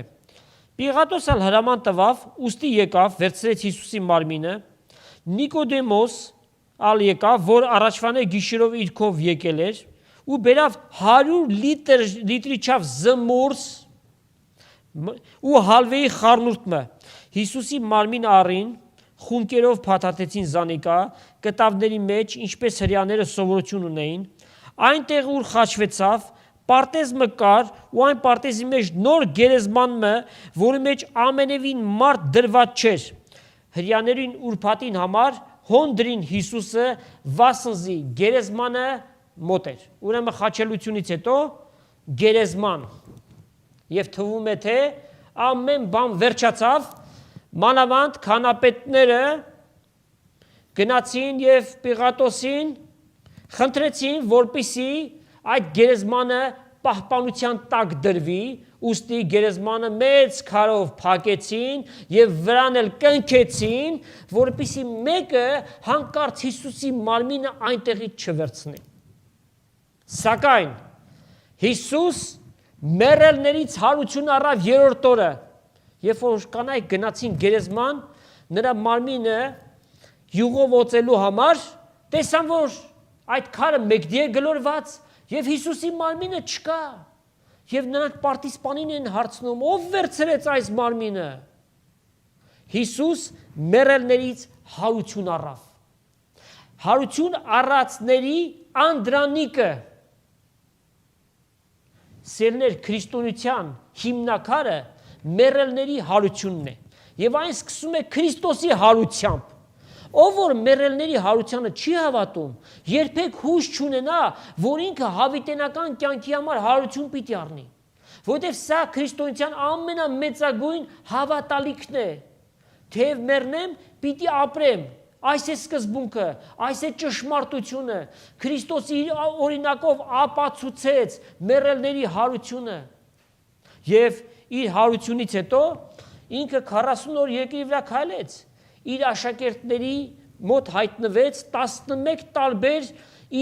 Պիղատոսը հրաման տվավ, ուստի եկավ, վերցրեց Հիսուսի մարմինը։ Նիկոդեմոս ալ եկավ, որ առաջվանե գիշերով իր քով եկել էր, ու բերավ 100 լիտրի չափ զմուրս ու հալվեի խառնուրդը։ Հիսուսի մարմինը առին, խունկերով փաթաթեցին զանիկա, կտավների մեջ, ինչպես հրյաները սովորություն ունեին, այնտեղ ուր խաչվեցավ, պարտեզը կար, ու այն պարտեզի մեջ նոր գերեզմանը, որի մեջ ամենևին մարդ դրված չէր։ Հրյաներին ուրբաթին համար հոն դրին Հիսուսը վասնզի գերեզմանը մոտ էր։ Ուրեմն խաչելությունից հետո գերեզման եւ թվում է թե ամեն բան վերջացավ, մանավանդ քահանապետները գնացին եւ Պիղատոսին խնդրեցին, որպեսզի այդ գերեզմանը պահպանության տակ դրվի, ուստի գերեզմանը մեծ քարով փակեցին եւ վրան էլ կնքեցին, որպեսզի մեկը հանկարծ Հիսուսի մարմինը այնտեղից չվերցնի։ Սակայն Հիսուս մեռելներից հարություն առավ երրորդ օրը, երբ որ կանայք գնացին գերեզման, նրա մարմինը յուղով օծելու համար, տեսան, որ այդ քարը մեկդի է գլորված եւ Հիսուսի մարմինը չկա։ Եվ նրանք պարտիզպանին են հարցնում, ով վերցրեց այս մարմինը։ Հիսուս մեռելներից հարություն առավ։ Հարություն առածների անդրանիկը, սերներ քրիստոնեության հիմնակարը մեռելների հարությունն է։ Եվ այն սկսում է Քրիստոսի հարությամբ։ Ով որ մեռելների հարությանը չի հավատում, երբեք հույս չունենա, որ ինքը հավիտենական կյանքի համար հարություն պիտի առնի։ Որովհետև սա քրիստոնեության ամենամեծագույն հավատալիքն է։ Թեև մեռնեմ, պիտի ապրեմ։ Այս է սկզբունքը, այս է ճշմարտությունը։ Քրիստոսը իր օրինակով ապացուցեց մեռելների հարությունը։ Եվ իր հարությունից հետո ինքը 40 օր երկրի վրա քայլեց։ Իր աշակերտների մոտ հայտնվեց 11 տարբեր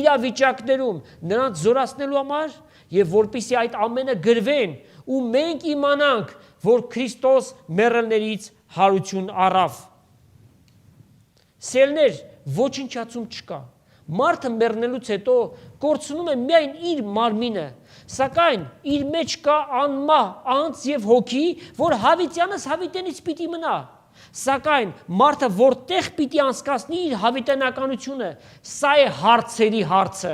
իրավիճակներում, նրանց զորացնելու համար եւ որպեսզի այդ ամենը գրվեն ու մենք իմանանք, որ Քրիստոս մեռելներից հարություն առավ։ Սերներ, ոչնչացում չկա։ Մարդը մեռնելուց հետո կորցնում է միայն իր մարմինը, սակայն իր մեջ կա անմահ անձ եւ հոգի, որ հավիտյանս հավիտենից պիտի մնա։ Սակայն մարդը որտեղ պիտի անցկացնի իր հավիտենականությունը, սա է հարցերի հարցը։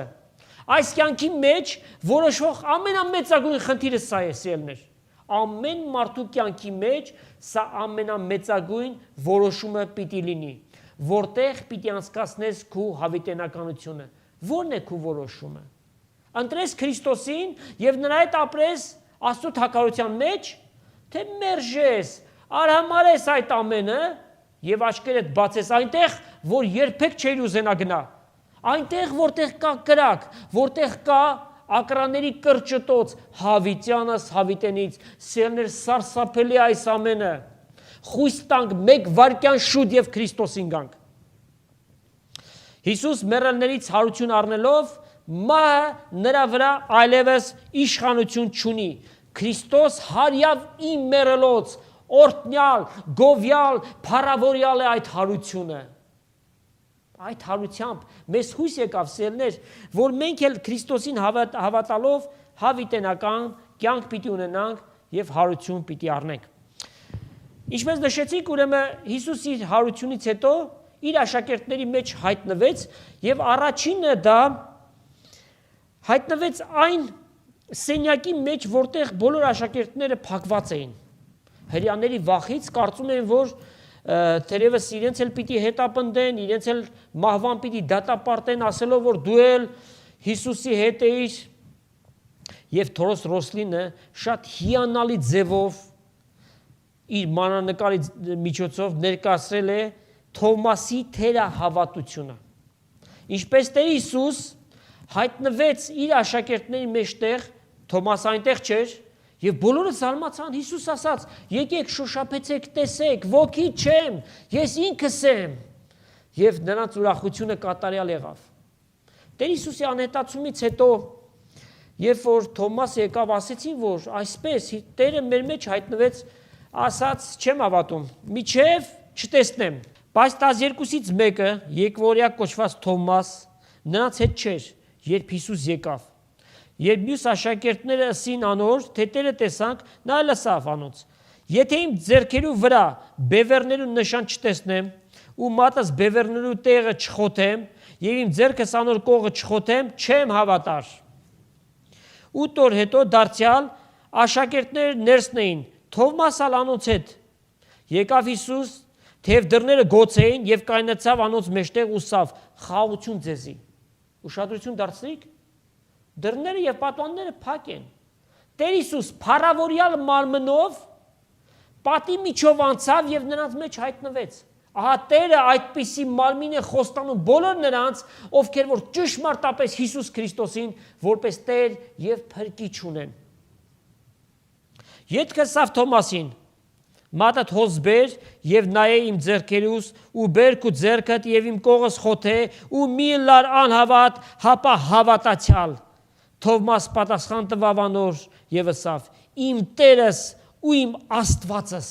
Այս կյանքի մեջ որոշող ամենամեծագույն խնդիրը սա է, սիրելիներ։ Ամեն մարդու կյանքի մեջ սա ամենամեծագույն որոշումը պիտի լինի, որտեղ պիտի անցկացնես քո հավիտենականությունը։ Ո՞րն է քո որոշումը։ Ընտրես Քրիստոսին եւ նրա հետ ապրես Աստծո թագավորության մեջ, թե մերժես, արհամարես այդ ամենը եւ աչքերդ բացես այնտեղ, որ երբեք չէր ուզենա գնա։ Այնտեղ, որտեղ կա կրակ, որտեղ կա ակրաների կրճտոց, հավիտյանս հավիտենից, սերներ սարսափելի այս ամենը։ Խույս տանք մեկ վայրկյան շուտ եւ Քրիստոսին գանք։ Հիսուս մեռելներից հարություն առնելով մահը նրա վրա այլևս իշխանություն չունի։ Քրիստոս հարյավ իմ մեռելոց, օրհնյալ, գովյալ, փառավորյալ է այդ հարությունը։ Այդ հարությամբ մեզ հույս եկավ, սերներ, որ մենք էլ Քրիստոսին հավատալով հավիտենական կյանք պիտի ունենանք եւ հարություն պիտի առնենք։ Ինչպես նշեցիք, ուրեմն Հիսուս իր հարությունից հետո իր աշակերտների մեջ հայտնվեց եւ առաջինը դա հայտնվեց այն սենյակի մեջ, որտեղ բոլոր աշակերտները փակված էին։ Հրեաների վախից կարծում էին, որ թերևս իրենց էլ պիտի հետապնդեն, իրենց էլ մահվան պիտի դատապարտեն, ասելով, որ դու էլ Հիսուսի հետ էիր։ Եվ Թորոս Ռոսլինը շատ հիանալի ձևով իր մանրանկարի միջոցով ներկայացրել է Թովմասի թերահավատությունը։ Ինչպես Տեր Հիսուս հայտնվեց իր աշակերտների մեջտեղ, Թոմաս այնտեղ չէր, եւ բոլորը զարմացան, Հիսուս ասաց. «Եկեք շոշափեցեք, տեսեք, ոգի չեմ, ես ինքս եմ»։ Եվ նրանց ուրախությունը կատարյալ եղավ։ Տեր Հիսուսի անհետացումից հետո, երբ որ Թոմասը եկավ, ասեցին, որ այսպես Տերը մեր մեջ հայտնվեց, ասաց չեմ հավատում, միջև չտեսնեմ։ Բայց 12-ից մեկը, եկվորյա կոչված Թոմաս, նրանց հետ չէր, երբ Հիսուս եկավ։ Երբ մյուս աշակերտները ասին անոր, թե Տերը տեսանք, նա լսավ անոնց. «Եթե իմ ձեռքերու վրա բևեռներու նշան չտեսնեմ, ու մատս բևեռներու տեղը չխոթեմ, եւ իմ ձեռքս անոր կողը չխոթեմ, չեմ հավատար»։ 8 օր հետո դարձյալ աշակերտները ներսն էին, Թովմաս ալ անոնց հետ։ Եկավ Հիսուս, թեև դռները գոց էին, եւ կայնացավ անոնց մեջտեղ ու ասավ. «Խաղաղություն ձեզի»։ Ուշադրություն դարձրիք, դռները եւ պատուհանները փակ են։ Տեր Հիսուս փառավորյալ մարմնով պատի միջով անցավ եւ նրանց մեջ հայտնվեց։ Ահա Տերը այդպիսի մարմին է խոստանում բոլոր նրանց, ովքեր որ ճշմարտապես Հիսուս Քրիստոսին որպես Տեր եւ Փրկիչ ունեն։ Ետքը սավ Թոմասին. «Մատդ հոս բեր եւ նայե իմ ձեռքերուս ու բեր քու ձեռքդ եւ իմ կողս խոթե ու մի լար անհավատ, հապա հավատացյալ»։ Թովմաս պատասխան տվավ անոր եւ ասավ. «Իմ Տերս ու իմ Աստվածս»։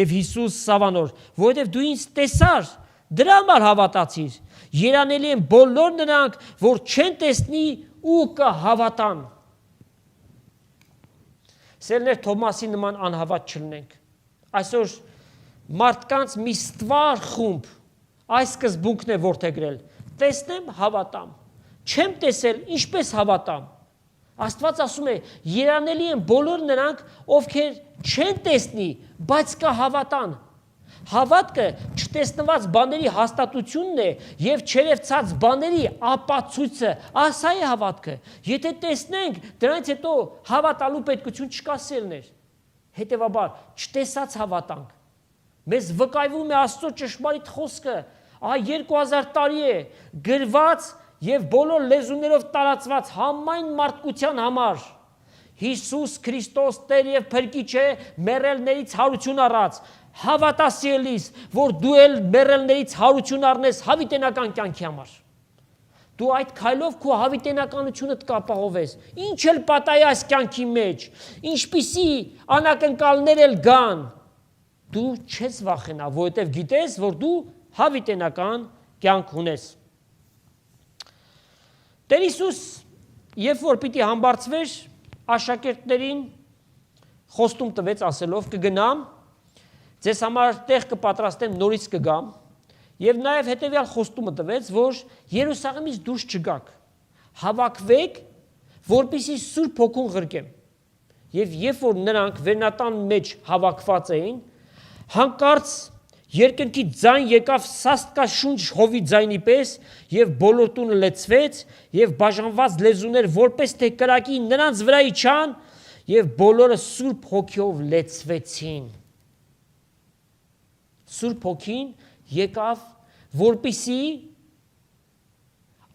Եվ Հիսուս ասավ անոր. «Որովհետեւ դու ինձ տեսար, դրա համար հավատացիր։ Երանելի են բոլոր նրանք, որ չեն տեսնի ու կհավատան»։ Սերներ, Թոմասի նման անհավատ չլինենք։ Այսօր մարդկանց մի ստվար խումբ այս սկզբունքն է որդեգրել. տեսնեմ, հավատամ, չեմ տեսել, ինչպես հավատամ։ Աստված ասում է, երանելի են բոլոր նրանք, ովքեր չեն տեսնի, բայց կհավատան։ Հավատքը չտեսնված բաների հաստատությունն է եւ չերևցած բաների ապացույցը, ասա է հավատքը։ Եթե տեսնենք, դրանից հետո հավատալու պետքություն չկա սերներ։ Հետևաբար չտեսած հավատանք։ Մեզ վկայվում է Աստծո ճշմարիտ խոսքը, 2000 տարի է գրված եւ բոլոր լեզուներով տարածված համայն մարդկության համար։ Հիսուս Քրիստոս Տեր եւ Փրկիչ է մեռելներից հարություն առած։ Հավատա սիրելիս, որ դու էլ մեռելներից հարություն առնես հավիտենական կյանքի համար։ Դու այդ քայլով քո հավիտենականությունդ կապահովես։ Ինչ էլ պատահի այս կյանքի մեջ, ինչպիսի անակնկալներ էլ գան, դու չես վախենա, որովհետև գիտես, որ դու հավիտենական կյանք ունես։ Տեր Հիսուս, երբ որ պիտի համբարձվեր, աշակերտներին խոստում տվեց ասելով կգնամ, ձեզ համար տեղ կպատրաստեմ, նորից կգամ, եւ նաեւ հետեւյալ խոստումը տվեց, որ Երուսաղեմից դուրս չգաք, հավաքվեք, որպեսզի Սուրբ Հոգուն ղրկեմ։ Եվ երբ որ նրանք վերնատան մեջ հավաքված էին, հանկարծ երկնքի ձայն եկավ սաստկաշունչ հովի ձայնի պես եւ բոլոր տունը լեցվեց եւ բաժանված լեզուներ որպես թե կրակի նրանց վրա իջան եւ բոլորը Սուրբ Հոգիով լեցվեցին։ Սուրբ Հոգին եկավ որպեսի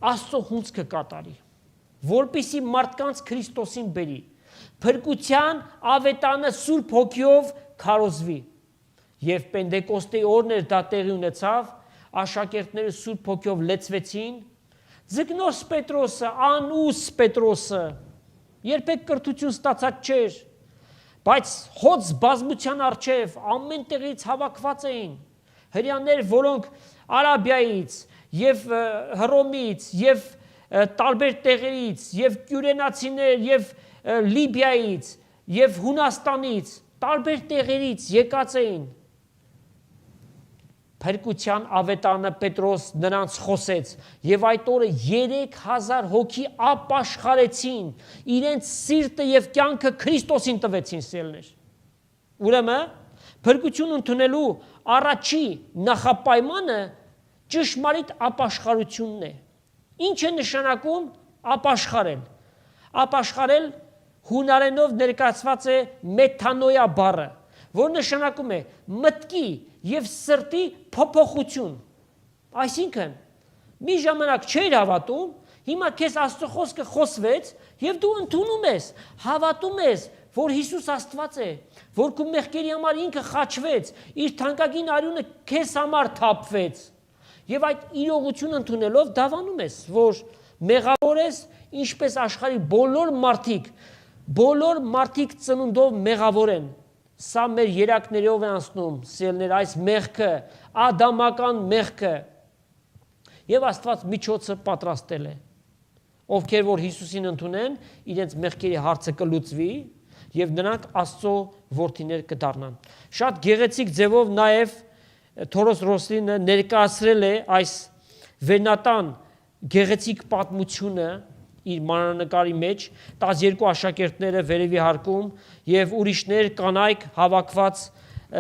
Աստծո հունձքը կատարի, որպեսի մարդկանց Քրիստոսին բերի, փրկության ավետանը Սուրբ Հոգիով քարոզվի։ Եվ Պենտեկոստի օրն էր դա տեղի ունեցավ, աշակերտները Սուրբ Հոգիով լեցվեցին, Ձկնորս Պետրոսը, անուս Պետրոսը, երբեք կրթություն ստացած չէր, բայց հոծ բազմության առջև ամեն տեղից հավաքված էին, հրեաներ, որոնք Արաբիայից եւ Հռոմից եւ տարբեր տեղերից եւ կյուրենացիներ եւ Լիբիայից եւ Հունաստանից, տարբեր տեղերից եկած էին։ Փրկության ավետարանը Պետրոս նրանց խոսեց եւ այդ օրը 3000 հոգի ապաշխարեցին, իրենց սիրտը եւ կյանքը Քրիստոսին տվեցին սիրելներ։ Ուրեմն փրկություն ընդունելու առաջի նախապայմանը ճշմարիտ ապաշխարությունն է։ Ինչ է նշանակում ապաշխարել։ Ապաշխարել հունարենով ներկայացված է մեթանոյա բառը, որ նշանակում է մտքի եւ սրտի փոփոխություն։ Այսինքն, մի ժամանակ չէր հավատում, հիմա քեզ Աստծո խոսքը խոսվեց եւ դու ընդունում ես, հավատում ես, որ Հիսուս Աստված է, որ քո մեղքերի համար ինքը խաչվեց, իր թանկագին արյունը քեզ համար թափվեց։ Եվ այդ իրողությունը ընդունելով դավանում ես, որ մեղավոր ես, ինչպես աշխարհի բոլոր մարդիկ ծնունդով մեղավոր են։ Սա մեր երակներով է անցնում, սիրելիներ, այս մեղքը, ադամական մեղքը։ Եվ Աստված միջոցը պատրաստել է։ Ովքեր որ Հիսուսին ընդունեն, իրենց մեղքերի հարցը կլուծվի եւ նրանք Աստծո որդիներ կդառնան։ Շատ գեղեցիկ ձևով նաեւ Թորոս Ռոսլինը ներկայացրել է այս վերնատան գեղեցիկ պատմությունը իր մանրանկարի մեջ, 12 աշակերտները վերևի հարկում եւ ուրիշներ կանայք հավաքված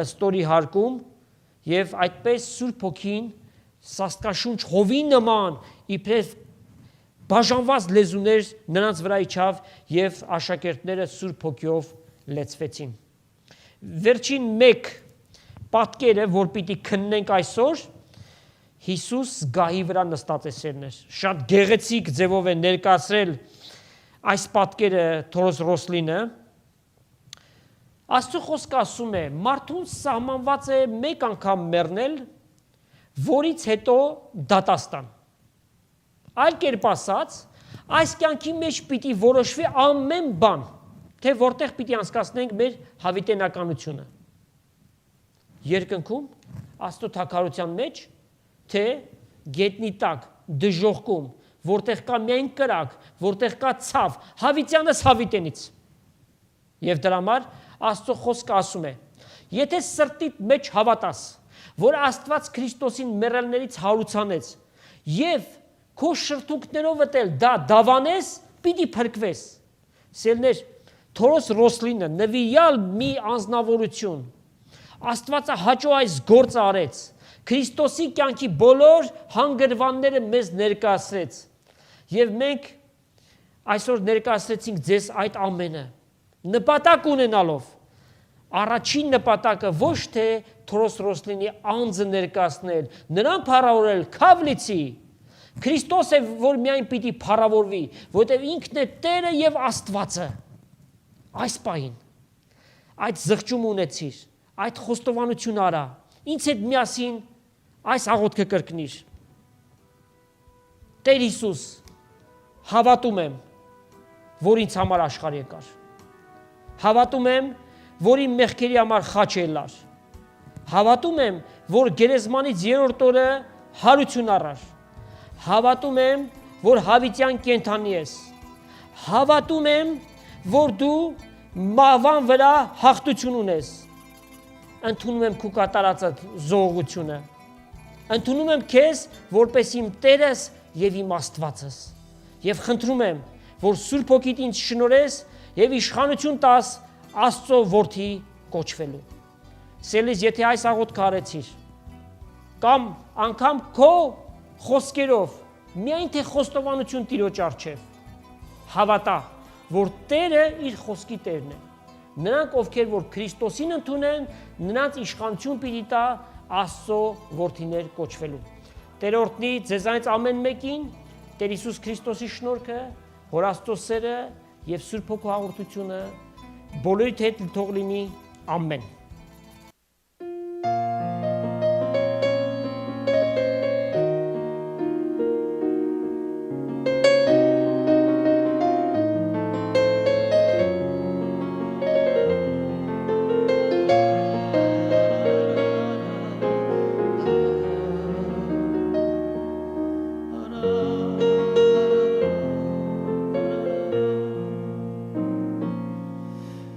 ստորի հարկում եւ այդպես Սուրբ Հոգին սաստկաշունչ հովի նման իբրև բաժանված լեզուներ նրանց վրա իջավ եւ աշակերտները Սուրբ Հոգիով լեցվեցին։ Վերջին մեկ պատկերը, որ պիտի քննենք այսօր, Հիսուս գահի վրա նստած է սերներ։ Շատ գեղեցիկ ձևով է ներկայացրել այս պատկերը Թորոս Ռոսլինը։ Աստծո խոսքը ասում է, մարդուն սահմանված է մեկ անգամ մեռնել, որից հետո դատաստան։ Այլ կերպ ասած, այս կյանքի մեջ պիտի որոշվի ամեն բան, թե որտեղ պիտի անցկացնենք մեր հավիտենականությունը։ Երկնքում, Աստծո թագարության մեջ, թե գետնի տակ, դժոխքում, որտեղ կա միայն կրակ, որտեղ կա ցավ, հավիտյանս հավիտենից։ Եվ դրա համար Աստծո խոսքը ասում է. եթե սրտիդ մեջ հավատաս, որ Աստված Քրիստոսին մեռելներից հարուցանեց, եւ քո շրթունքներով էլ դա դավանես, պիտի փրկվես։ Սիրելիներ, Թորոս Ռոսլինը նվիրյալ մի անձնավորություն Աստվածը հաճո այս գործը արեց Քրիստոսի կյանքի բոլոր հանգրվանները մեզ ներկայացրեց եւ մենք այսօր ներկայացրեցինք ձեզ այդ ամենը նպատակ ունենալով առաջին նպատակը ոչ թե Թորոս Ռոսլինի անձը ներկայացնել նրան փառավորել Քավլիցի Քրիստոս է որ միայն պիտի փառավորվի որովհետեւ ինքն է Տերը եւ Աստվածը այս պահին այդ զղջում ունեցիր այդ խոստովանություն արա ինձ հետ միասին այս աղոթքը կրկնիր Տեր Հիսուս հավատում եմ որ ինձ համար աշխարհ եկար հավատում եմ որ իմ մեղքերի համար խաչ ելար հավատում եմ որ գերեզմանից երրորդ օրը հարություն առար հավատում եմ որ հավիտյան կենդանի ես հավատում եմ որ դու մահվան վրա հաղթություն ունես ընդունում եմ քո կատարած զոհողությունը ընդունում եմ քեզ որպես իմ Տերս եւ իմ Աստվածս եւ խնդրում եմ որ Սուրբ Հոգիդ ինձ շնորհես եւ իշխանություն տաս Աստծո որդի կոչվելու Սելիս եթե այս աղոթքը արեցիր կամ անգամ քո խոսքերով միայն թե խոստովանություն Տիրոջ առջև հավատա որ Տերը իր խոսքի Տերն է նրանք ովքեր որ Քրիստոսին ընդունեն նրանց իշխանություն պիտի տա Աստծո որդիներ կոչվելու Տեր օրհնի ձեզանից ամեն մեկին Տեր Հիսուս Քրիստոսի շնորհքը Հոր Աստծո սերը եւ Սուրբ Հոգու հաղորդությունը բոլորիդ հետ թող լինի ամեն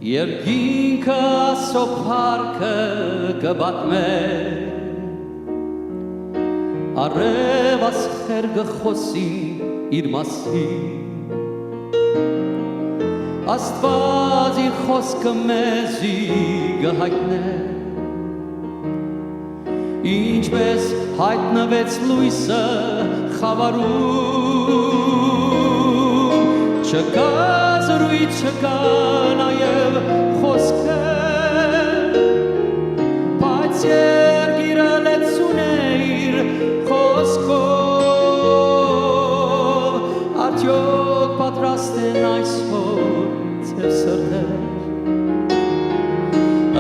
Երկինքը Աստծո փառքը կբատմե Արև աստղեր կխոսի իր մասին Աստված իր խոսքը մեզի կհայտնե Ինչպես հայտնվեց լույսը խավարում Չկա զրույց չկա նաև խոսքեր Բայց երկիրը լեցուն է իր խոսքով Արդյոք պատրաստ են այսօր ձեր սրտեր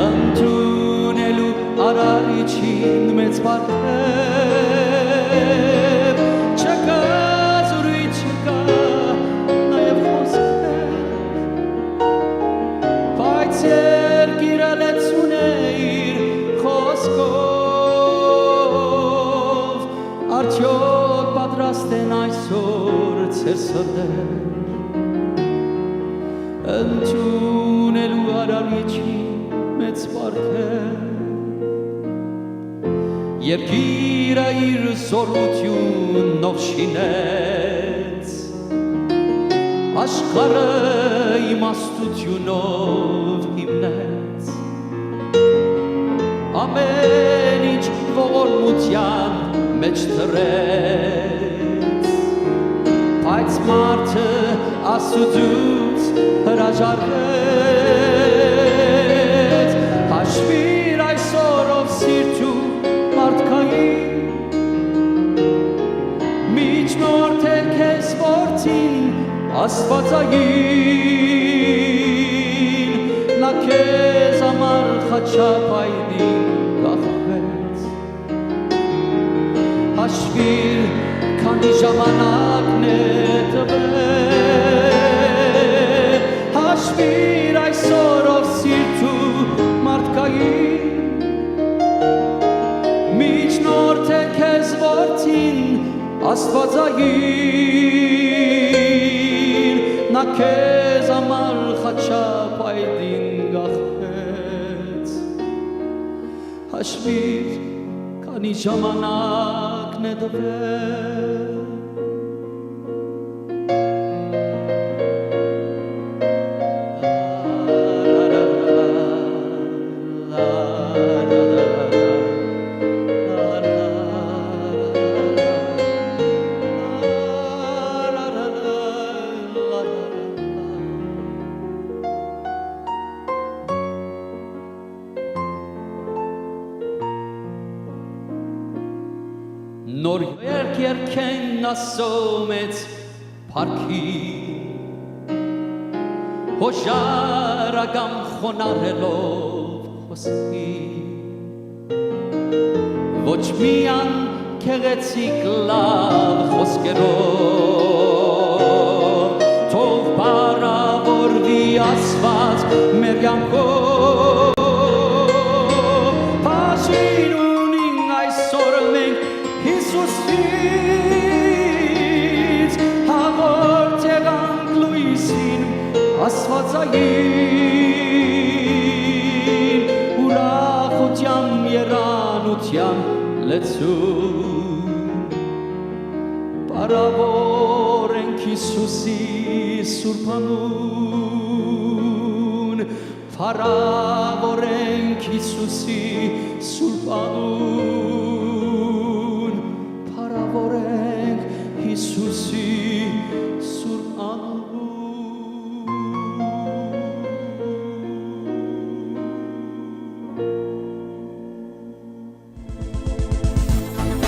Ընդունելու արարիչին մեծ բարգև Չկա զրույց չկա Երկիրը լեցուն է իր խոսքով Արդյոք պատրաստ են այսօր ձեր սրտեր Ընդունելու արարիչի մեծ բարգև Երկիրը իր զորությունով շինեց Աշխարհը իմաստությունով հիմնեց Ամեն ինչ ողորմության մեջ դրեց Բայց մարդը Աստծուց հրաժարվեց Հաշվիր այսօրով սիրտու մարդկային Միջնորդ է քեզ որդին Աստվածային նա քեզ համար խաչապայրին կախվեց Հաշվիր քանի ժամանակն է տվել Հաշվիր այսօրով սիրտու մարդկային Միջնորդ է քեզ որդին Աստվածային նա քեզ համար խաչապայրին գախվեց Հաշվիր քանի ժամանակն է տվել Նոր երկեն ասոմեց պարքի Հոժարագամ խոնարելով խոսքի Ոչ միան քեղեցիկ լավ խոսքերով Թող բարավորվի ասված մեր կյանքով Բաժին ունին այսօր մենք Հիսուսից հաղորդ եղանք լույսին ասվածային ուրախությամբ երանությամբ լեցում Բարավոր ենք Հիսուսի սուրբանուն Բարավոր ենք Հիսուսի սուրբանուն